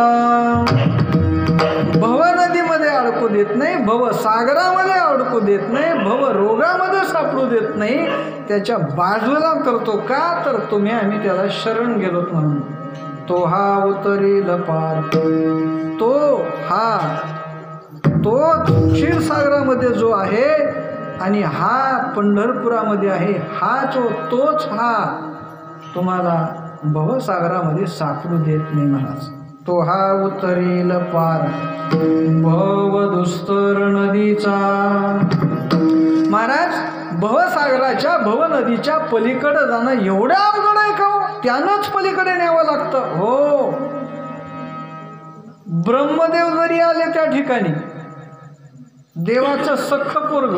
Speaker 1: भव नदीमध्ये अडकू देत नाही, भव सागरामध्ये अडकू देत नाही, भव रोगामध्ये सापडू देत नाही, त्याच्या बाजूला करतो. का तर आम्ही त्याला शरण गेलोत म्हणून. तो हा उतरील पार, तो क्षीरसागरामध्ये जो आहे आणि हा पंढरपुरामध्ये आहे, तोच हा तुम्हाला भवसागरामध्ये सापडू देत नाही महाराज. तो हा उतरील पार भव दुस्तर नदीचा. महाराज भवसागराच्या, भव नदीच्या पलीकडे जाणं एवढं अवघड आहे का? त्यानंच पलीकडे न्यावं लागतं. हो, ब्रह्मदेव जरी आले त्या ठिकाणी, देवाचं सख्ख पोरग,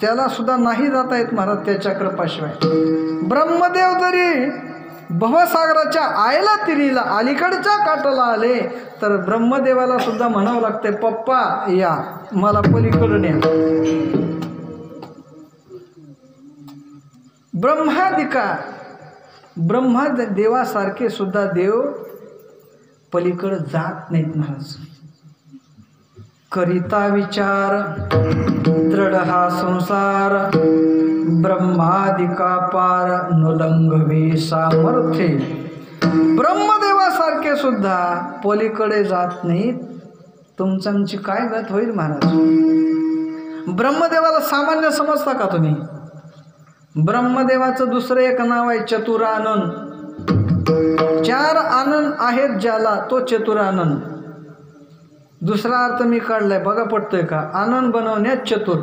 Speaker 1: त्याला सुद्धा नाही जाता येत महाराज त्याच्या कृपाशिवाय. ब्रह्मदेव जरी भवसागराच्या आयला तिरीला अलीकडच्या काठाला आले तर ब्रह्मदेवाला सुद्धा म्हणावं लागते पप्पा या मला पलीकडून या. ब्रह्मदेवासारखे सुद्धा देव पलीकडे जात नाहीत महाराज. करिता विचार दृढ हा संसार ब्रह्मादिका पार नुलंघवे सामर्थ्ये. ब्रह्मदेवासारखे सुद्धा पलीकडे जात नाहीत. तुमची काय गत होईल महाराज? ब्रह्मदेवाला सामान्य समजता का तुम्ही? ब्रह्मदेवाचं दुसरं एक नाव आहे चतुरानन. 4 आनंद आहेत ज्याला, तो चतुरानन. दुसरा अर्थ मी काढलाय बघा, पटतोय का? आनंद बनवण्यात चतुर.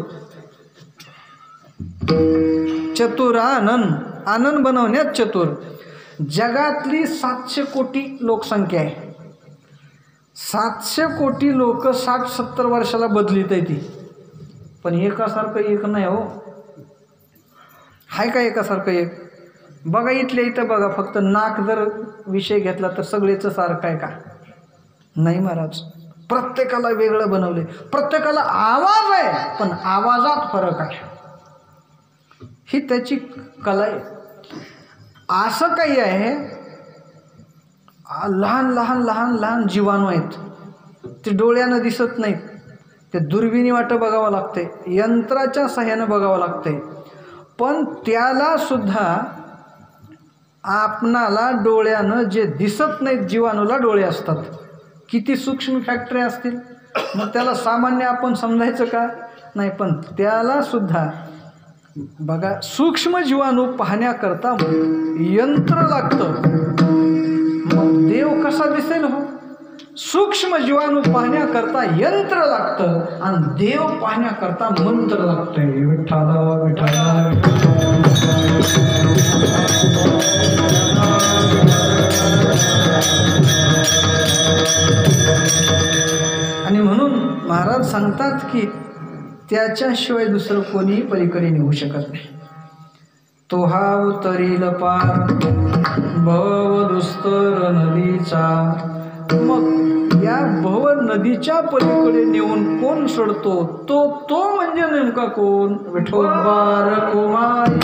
Speaker 1: चतुरानन, आनंद बनवण्यात चतुर. जगातली 700 कोटी लोकसंख्या आहे. 700 कोटी लोक 60-70 वर्षाला बदलीत आहे ती, पण एकासारखं एक नाही हो. हाय का एकासारखं एक? बघा इथल्या इथं बघा, फक्त नाक जर विषय घेतला तर सगळेच सारखं आहे का? नाही महाराज. प्रत्येकाला वेगळं बनवले. प्रत्येकाला आवाज आहे पण आवाजात फरक आहे. ही त्याची कला आहे. असं काही आहे, लहान लहान लहान लहान जीवाणू आहेत, ते डोळ्यानं दिसत नाहीत, ते दुर्बिणी वाटं बघावं लागते, यंत्राच्या सहाय्यानं बघावं लागते, पण त्याला सुद्धा आपणाला डोळ्यानं जे दिसत नाहीत जीवाणूला डोळे असतात. किती सूक्ष्म फॅक्टरी असतील, मग त्याला सामान्य आपण समजायचं का नाही. पण त्याला सुद्धा बघा सूक्ष्म जीवाणू पाहण्याकरता यंत्र लागतं. मग देव कसा दिसेल हो? सूक्ष्म जीवाणू पाहण्याकरता यंत्र लागतं आणि देव पाहण्याकरता मंत्र लागतोय. विठ्ठला विठ्ठला आणि म्हणून महाराज सांगतात की त्याच्याशिवाय दुसरं कोणी पलीकडे नेऊ शकत नाही. तो हा उतरील पार भव दुस्तर नदीचा. मग या भव नदीच्या पलीकडे नेऊन कोण सोडतो? तो म्हणजे नेमका कोण? विठोबार कुमारी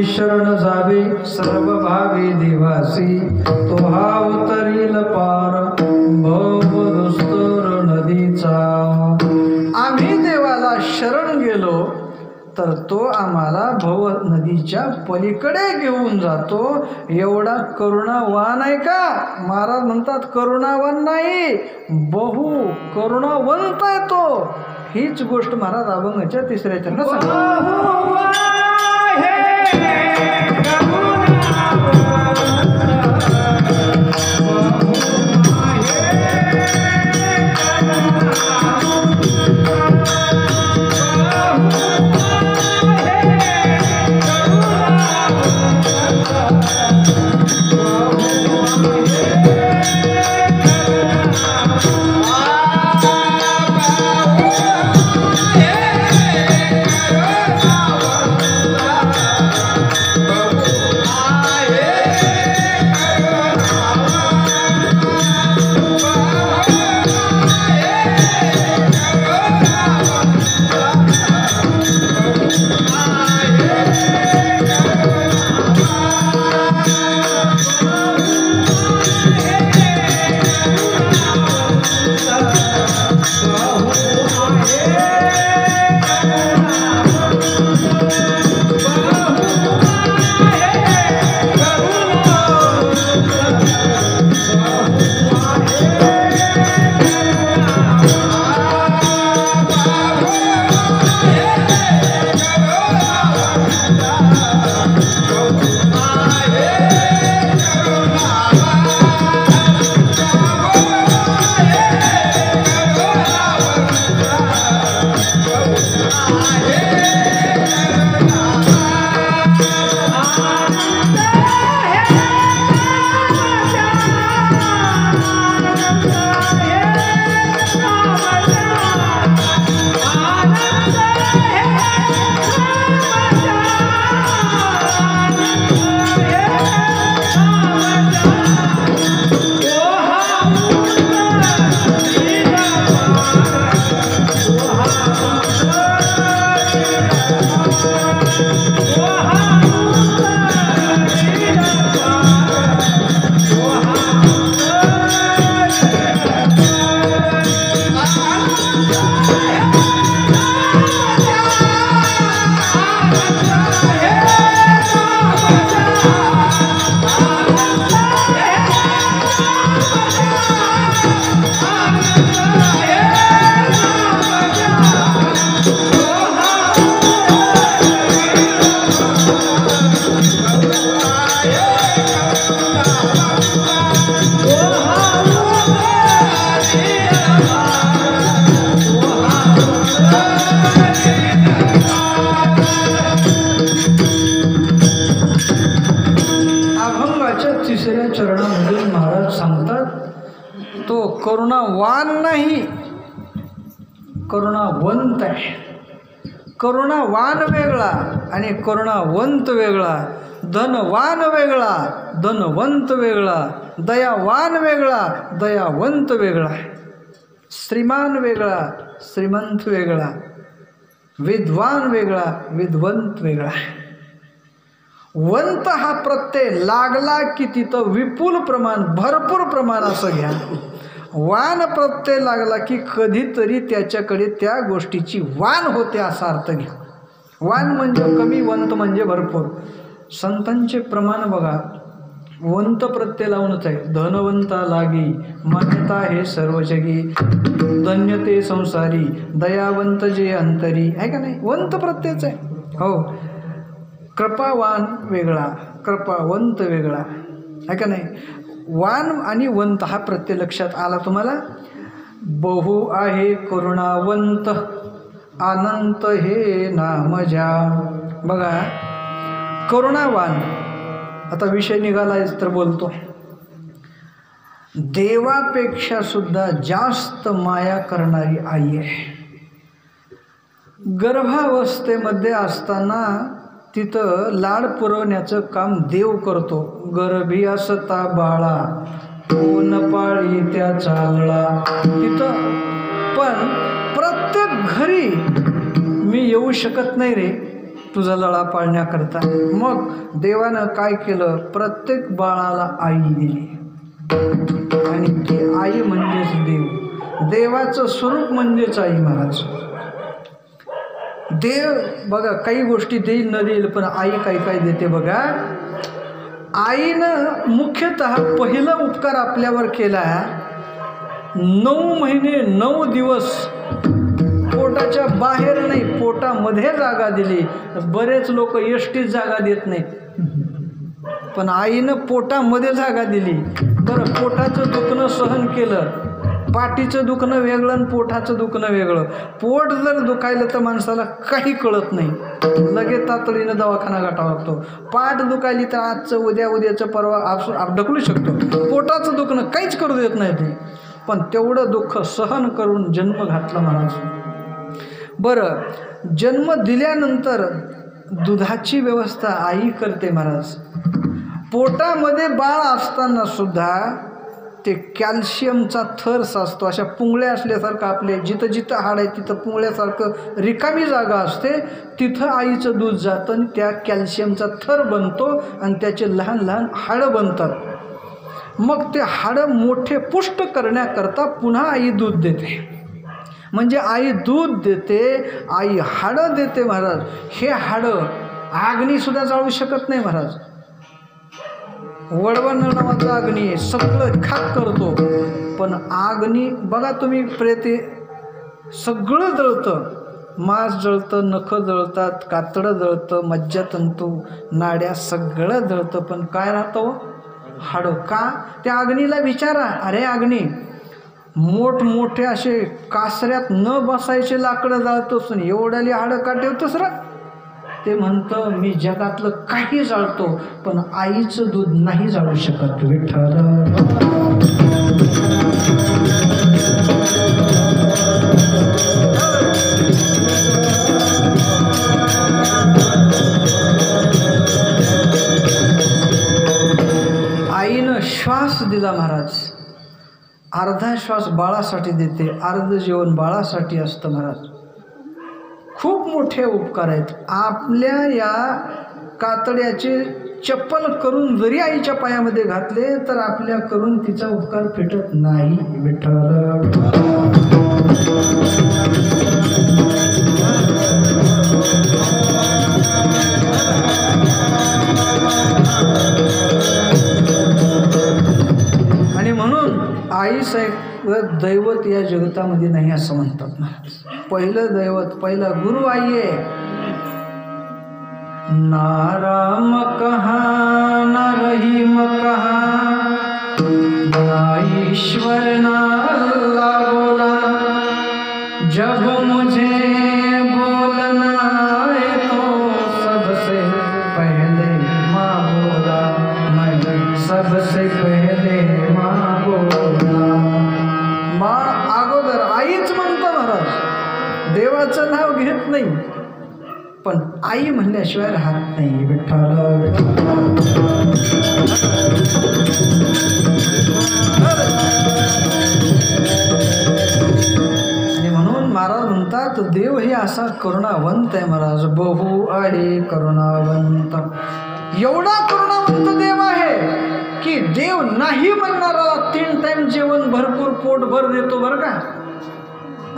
Speaker 1: शरण जावे सर्व भावे देवासी. तो हा उतरील पार भव दुस्तर नदीचा. आम्ही देवाला शरण गेलो तर तो आम्हाला भव नदीच्या पलीकडे घेऊन जातो. एवढा करुणावान आहे का? महाराज म्हणतात करुणावान नाही, बहु करुणावंत आहे तो. हीच गोष्ट महाराज अभंगाच्या 3ऱ्या चरणात सांगतात. करुणावान नाही, करुणावंत आहे. करुणावान वेगळा आणि करुणावंत वेगळा, धनवान वेगळा, धनवंत वेगळा, दयावान वेगळा, दयावंत वेगळा, श्रीमान वेगळा, श्रीमंत वेगळा, विद्वान वेगळा, विद्वंत वेगळा. वंत हा प्रत्यय लागला की तिथं विपुल प्रमाण, भरपूर प्रमाण असं घ्या. वान प्रत्यय लागला की कधीतरी त्याच्याकडे त्या गोष्टीची वान होते असा अर्थ घ्या. वान म्हणजे कमी, वंत म्हणजे भरपूर. संतांचे प्रमाण बघा, वंत प्रत्यय लावूनच आहे. धनवंता लागी मान्यता हे सर्व जगी, धन्यते संसारी दयावंत जे अंतरी, आहे का नाही? वंत प्रत्ययच आहे. हो, कृपावान वेगळा, कृपावंत वेगळा, आहे का नाही? वान आणि वंत हा प्रत्यय लक्षात आला तुम्हाला. बहु आहे करुणावंत अनंत हे नाम जा. बघा, करुणावान, आता विषय निघालायच तर बोलतो. देवापेक्षा सुद्धा जास्त माया करणारी आई आहे. गर्भावस्थेमध्ये असताना तिथं लाड पुरवण्याचं काम देव करतो. गर्भी असता बाळा कोण पाळी त्या चालला, तिथं. पण प्रत्येक घरी मी येऊ शकत नाही रे तुझा लळा पाळण्याकरता. मग देवानं काय केलं, प्रत्येक बाळाला आई दिली आणि ती आई म्हणजेच देव. देवाचं स्वरूप म्हणजेच आई महाराज. देव बघा काही गोष्टी देईल न देईल, पण आई काय काय देते बघा. आईनं मुख्यतः पहिला उपकार आपल्यावर केला. 9 महिने 9 दिवस पोटाच्या बाहेर नाही, पोटामध्ये जागा दिली. बरेच लोक एसटीत जागा देत नाहीत, पण आईनं पोटामध्ये जागा दिली. बरं, पोटाचं दुखणं सहन केलं. पाठीचं दुखणं वेगळं आणि पोटाचं दुखणं वेगळं. पोट जर दुखायलं तर माणसाला काही कळत नाही, लगेच तातडीनं दवाखाना गाठावा लागतो. पाठ दुखायली तर आजचं उद्या, उद्याचं परवा आप ढकलू शकतो. पोटाचं दुखणं काहीच करू देत नाही ते. पण तेवढं दुःख सहन करून जन्म घातला महाराज. बरं, जन्म दिल्यानंतर दुधाची व्यवस्था आई करते महाराज. पोटामध्ये बाळ असताना सुद्धा ते कॅल्शियमचा थर साचतो. अशा पुंगळ्या असल्यासारखं आपले जिथं जिथं हाड आहे तिथं पुंगळ्यासारखं रिकामी जागा असते, तिथं आईचं दूध जातं आणि त्या कॅल्शियमचा थर बनतो आणि त्याचे लहान लहान हाडं बनतात. मग ते हाडं मोठे पुष्ट करण्याकरता पुन्हा आई दूध देते. म्हणजे आई दूध देते, आई हाडं देते महाराज. हे हाडं अग्नीसुद्धा जाळू शकत नाही महाराज. वडवण नावाचा अग्नी आहे, सगळं खाक करतो. पण अग्नी बघा तुम्ही, प्रेते सगळं जळतं. मांस जळतं, नखं जळतात, कातडं जळतं, मज्जातंतू, नाड्या सगळं जळतं. पण काय राहतं हाडं. का? त्या अग्नीला विचारा, अरे अग्नी, मोठमोठे असे कासऱ्यात न बसायचे लाकडं जाळतोस, एवढ्याली हाडं का ठेवतोस रा? ते म्हणतं, मी जगातलं काही जाळतो पण आईचं दूध नाही जाळू शकत विठ्ठल. आईनं श्वास दिला महाराज. अर्धा श्वास बाळासाठी देते, अर्ध जेवण बाळासाठी असतं महाराज. खूप मोठे उपकार आहेत. आपल्या या कातड्याचे चप्पल करून जरी आईच्या पायामध्ये घातले तर आपल्या करून तिचा उपकार फिटत नाही विठ्ठल. आणि म्हणून आईसाहेब दैवत या जगतामध्ये नाही असं म्हणतात महाराज. पहिलं दैवत, पहिला गुरु आई आहे. ना राम कहा ना रहीम कहा, ना ईश्वर ना अल्लाह बोला, जब मुझे बोलना है तो सबसे पहले माँ बोला, मैं सबसे पहले माँ बोला. देवाचं नाव घेत नाही, पण आई म्हणल्याशिवाय राहत नाही. विठ्ठल आणि म्हणून महाराज म्हणतात देव हे असा करुणावंत आहे. महाराज बहु आहे करुणावंत, एवढा करुणावंत देव आहे की देव नाही म्हणणारा 3 टाइम जेवण भरपूर पोटभर देतो बरं का.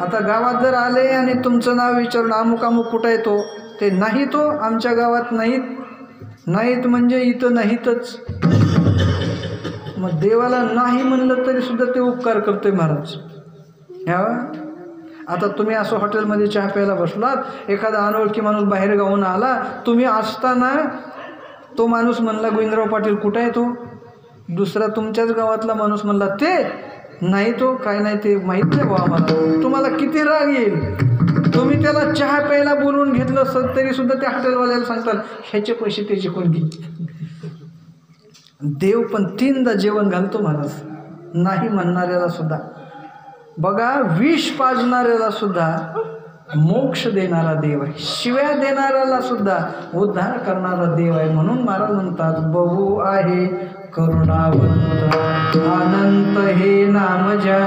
Speaker 1: आता गावात जर आले आणि तुमचं नाव विचारून अमुक अमुक कुठं येतो, ते नाही तो आमच्या गावात नाहीत म्हणजे इथं नाहीतच. मग देवाला नाही म्हणलं तरी सुद्धा ते उपकार करतोय महाराज. ह्या आता तुम्ही असं हॉटेलमध्ये चहा प्यायला बसलात, एखादा अनोळखी माणूस बाहेर गावून आला, तुम्ही असताना तो माणूस म्हणला गोविंदराव पाटील कुठं आहे तो, दुसरा तुमच्याच गावातला माणूस म्हणला ते नाही तो काय नाही ते माहीत नाही बा आम्हाला, तुम्हाला किती राग येईल. तुम्ही त्याला चहा प्यायला बोलवून घेतलं असतं तरी सुद्धा त्या हॉटेलवाल्याला सांगतात ह्याचे पैसे त्याचे कोण घे. देव पण 3दा जेवण घालतो महाराज, नाही म्हणणाऱ्याला सुद्धा. बघा विष पाजणाऱ्याला सुद्धा मोक्ष देणारा देव आहे, शिव्या देणाऱ्याला सुद्धा उद्धार करणारा देव आहे. म्हणून महाराज म्हणतात बहु आहे करुणावंत, अनंत हे नाम ज्या.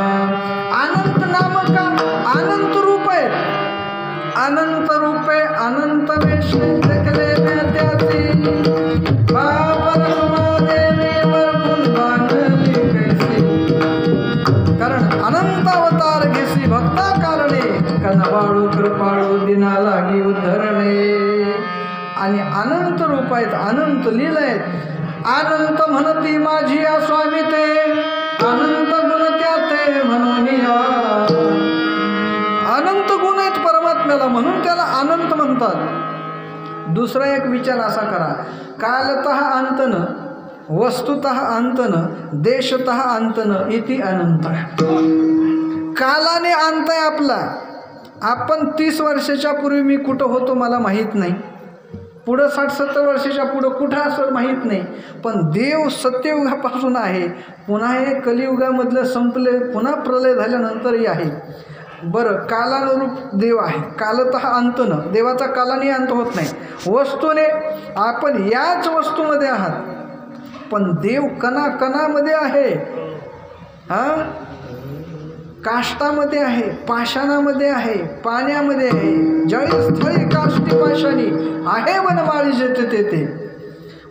Speaker 1: अनंत नाम का, अनंत रूप आहे, अनंत रूपे अनंत वेश देखले त्याचे कारण अनंत अवतार घेसी भक्ता कारणे, कनवाळू कृपाळू दिना लागी उद्धरणे. आणि अनंत रूप आहेत, अनंत लीला आहेत. अनंत म्हणती माझी या स्वामी ते, अनंत गुण त्या ते म्हणून अनंत गुण आहेत परमात्म्याला, म्हणून त्याला अनंत म्हणतात. दुसरा एक विचार असा करा, कालतः अंतन, वस्तुतः अंतन, देशतः अंतन, इति अनंत. कालाने अंत आहे आपला. आपण 30 वर्षाच्या पूर्वी मी कुठं होतो मला माहीत नाही, पुढं 60-70 वर्षाच्या पुढं कुठं असं माहीत नाही, पण देव सत्ययुगापासून आहे, पुन्हा हे कलियुगामधलं संपले, पुन्हा प्रलय झाल्यानंतरही आहे. बरं, कालानुरूप देव आहे, कालतः अंतन, देवाचा कालाने अंत होत नाही. वस्तूने आपण याच वस्तूमध्ये आहात, पण देव कणाकणामध्ये आहे. हां, काष्टामध्ये आहे, पाषाणामध्ये आहे, पाण्यामध्ये आहे. जळी स्थळी काष्टी पाषाणी आहे वनमाळी जेथे तेथे.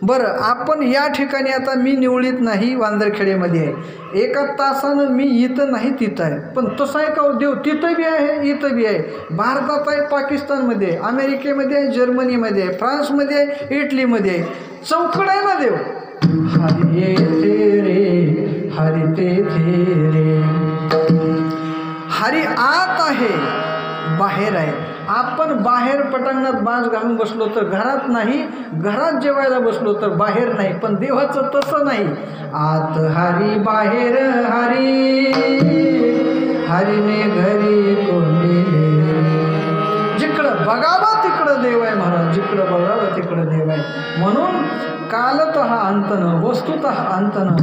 Speaker 1: बरं, आपण या ठिकाणी आता मी निवडीत नाही, वांदरखेडेमध्ये आहे, 1 तासानं मी इथं नाही तिथं आहे. पण तसं आहे का देव, तिथं बी आहे इथं बी आहे. भारतात आहे, पाकिस्तानमध्ये आहे, अमेरिकेमध्ये आहे, जर्मनीमध्ये आहे, फ्रान्समध्ये आहे, इटलीमध्ये आहे. चौकड आहे ना देव. हरी येथे रे हरी तेथे रे. हरी आत आहे, बाहेर आहे. आपण बाहेर पटांगणात बाज घालून बसलो तर घरात नाही, घरात जेवायला बसलो तर बाहेर नाही. पण देवाचं तसं नाही, आत हरी बाहेर हरी, हरीने घरी कोंडिले. जिकडं बघावं तिकडं देव आहे महाराज, जिकडं बघावं तिकडं देव आहे. म्हणून कालतः अंतन, वस्तुतः अंतन,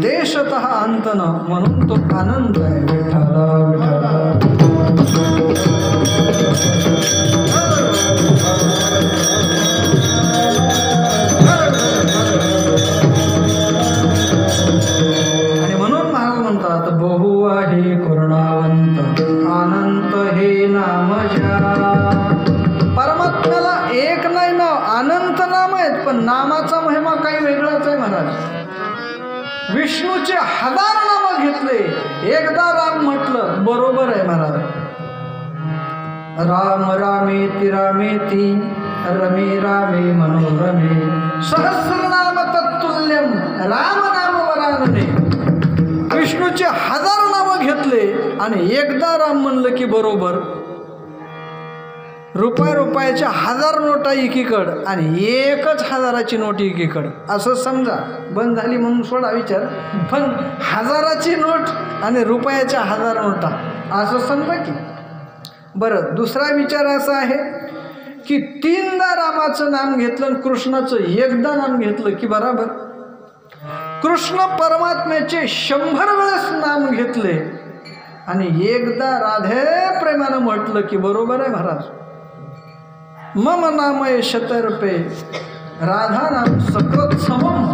Speaker 1: देशतः अंतन, म्हणून तो आनंद आहे. विठ्ठल आणि म्हणून महाराज म्हणतात बहु आहे करुणावंत, अनंत हे नाम ज्या. परमात्म्याला एक नाही नाव, अनंत नाम आहेत, पण नामाचा महिमा काही वेगळाच आहे महाराज. विष्णूचे 1000 नाम घेतले, एकदा राम म्हटलं बरोबर आहे महाराज. राम रामेति रामेति रमे रामे मनोरमे, सहस्रनाम तत्तुल्यम राम नाम वरानने. विष्णूचे 1000 नाम घेतले आणि एकदा राम म्हणलं की बरोबर. रुपयाच्या 1000 नोटा एकीकडं आणि एकच 1000ची नोट एकीकडं, असं समजा. बंद झाली म्हणून सोडा विचार, पण 1000ची नोट आणि रुपयाच्या 1000 नोटा असं समजा की. बरं, दुसरा विचार असा आहे की 3दा रामाचं नाम घेतलं आणि कृष्णाचं एकदा नाम घेतलं की बराबर. कृष्ण परमात्म्याचे 100 वेळेस नाम घेतले आणि एकदा राधे प्रेमानं म्हटलं की बरोबर आहे महाराज, मम नामय शतर्पे राधा नाम सकृत समम.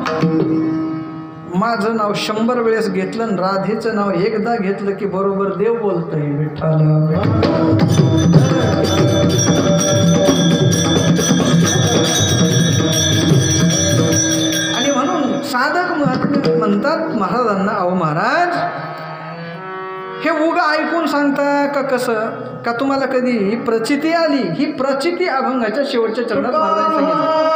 Speaker 1: माझं नाव 100 वेळेस घेतलं आणि राधेचं नाव एकदा घेतलं की बरोबर देव बोलतंय विठ्ठल. आणि म्हणून साधक म्हणतात महाराजांना, अहो महाराज हे उगा ऐकून सांगता का कसं, का तुम्हाला कधी ही प्रचिती आली? ही प्रचिती अभंगाच्या शेवटच्या चरणात महाराजांनी सांगितलं.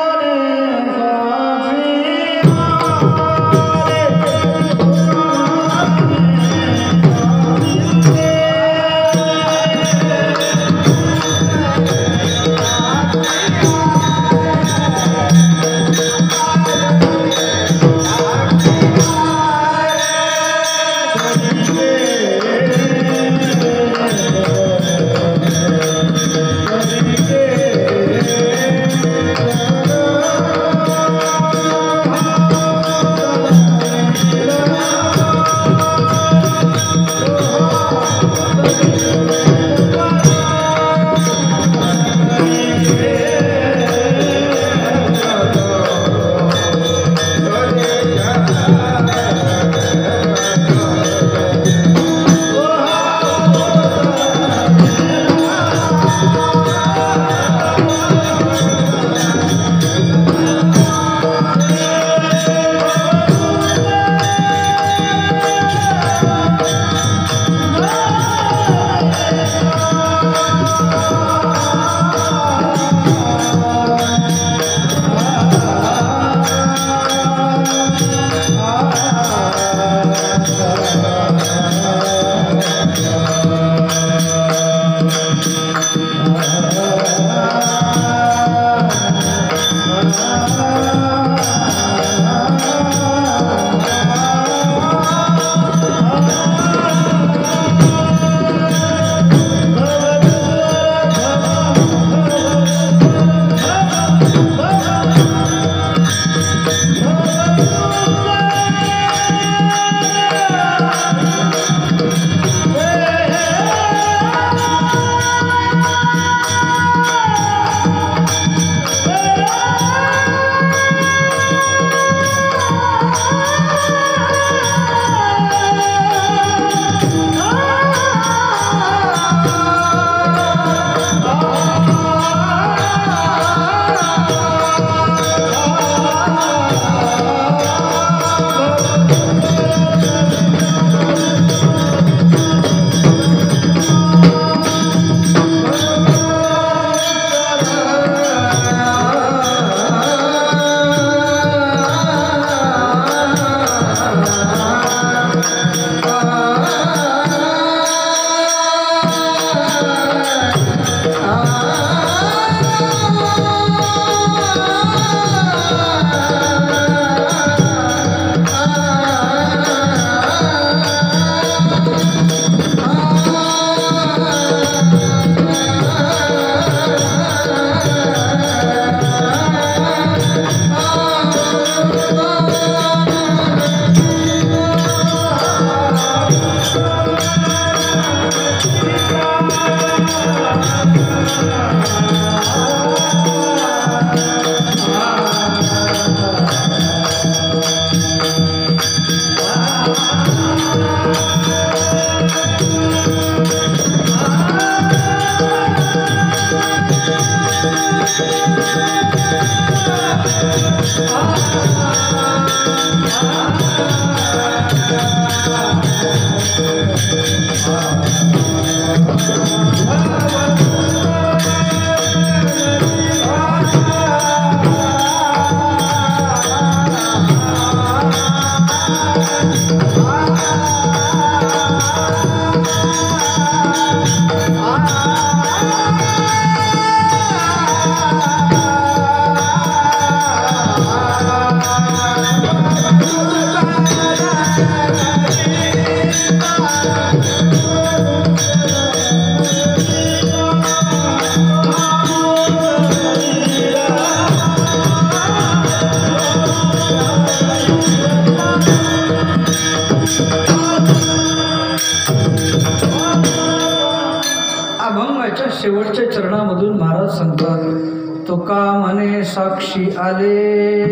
Speaker 1: महाराजांच्या चरणामधून महाराज सांगतात, तुका म्हणे साक्षी आले,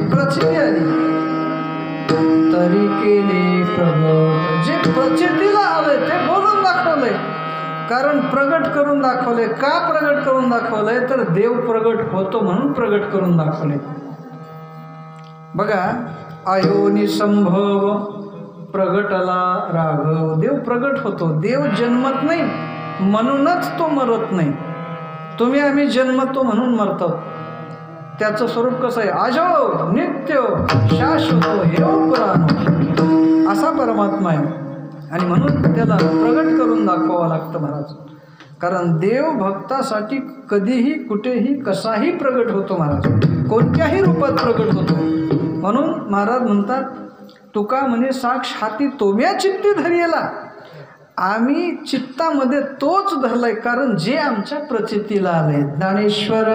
Speaker 1: प्रचिती आली तरी केले प्रगट. जे प्रचितीला आले ते बोलून दाखवले, कारण प्रगट करून दाखवले. का प्रगट करून दाखवले? तर देव प्रगट होतो म्हणून प्रगट करून दाखवले. बघा, आयोनी संभव प्रगटला राघव. देव प्रगट होतो, देव जन्मत नाही म्हणूनच तो मरत नाही. तुम्ही आम्ही जन्मतो म्हणून मरतो. त्याचं स्वरूप कसं आहे? अजो नित्य शाश्वत हे पुराण, असा परमात्मा आहे. आणि म्हणून त्याला प्रगट करून दाखवावं लागतं महाराज. कारण देव भक्तासाठी कधीही कुठेही कसाही प्रगट होतो महाराज, कोणत्याही रूपात प्रगट होतो. म्हणून महाराज म्हणतात, तुका म्हणे साक्ष हाती तोम्या चित्ती धरियला. आम्ही चित्तामध्ये तोच धरलाय, कारण जे आमच्या प्रचितीला आले. ज्ञानेश्वर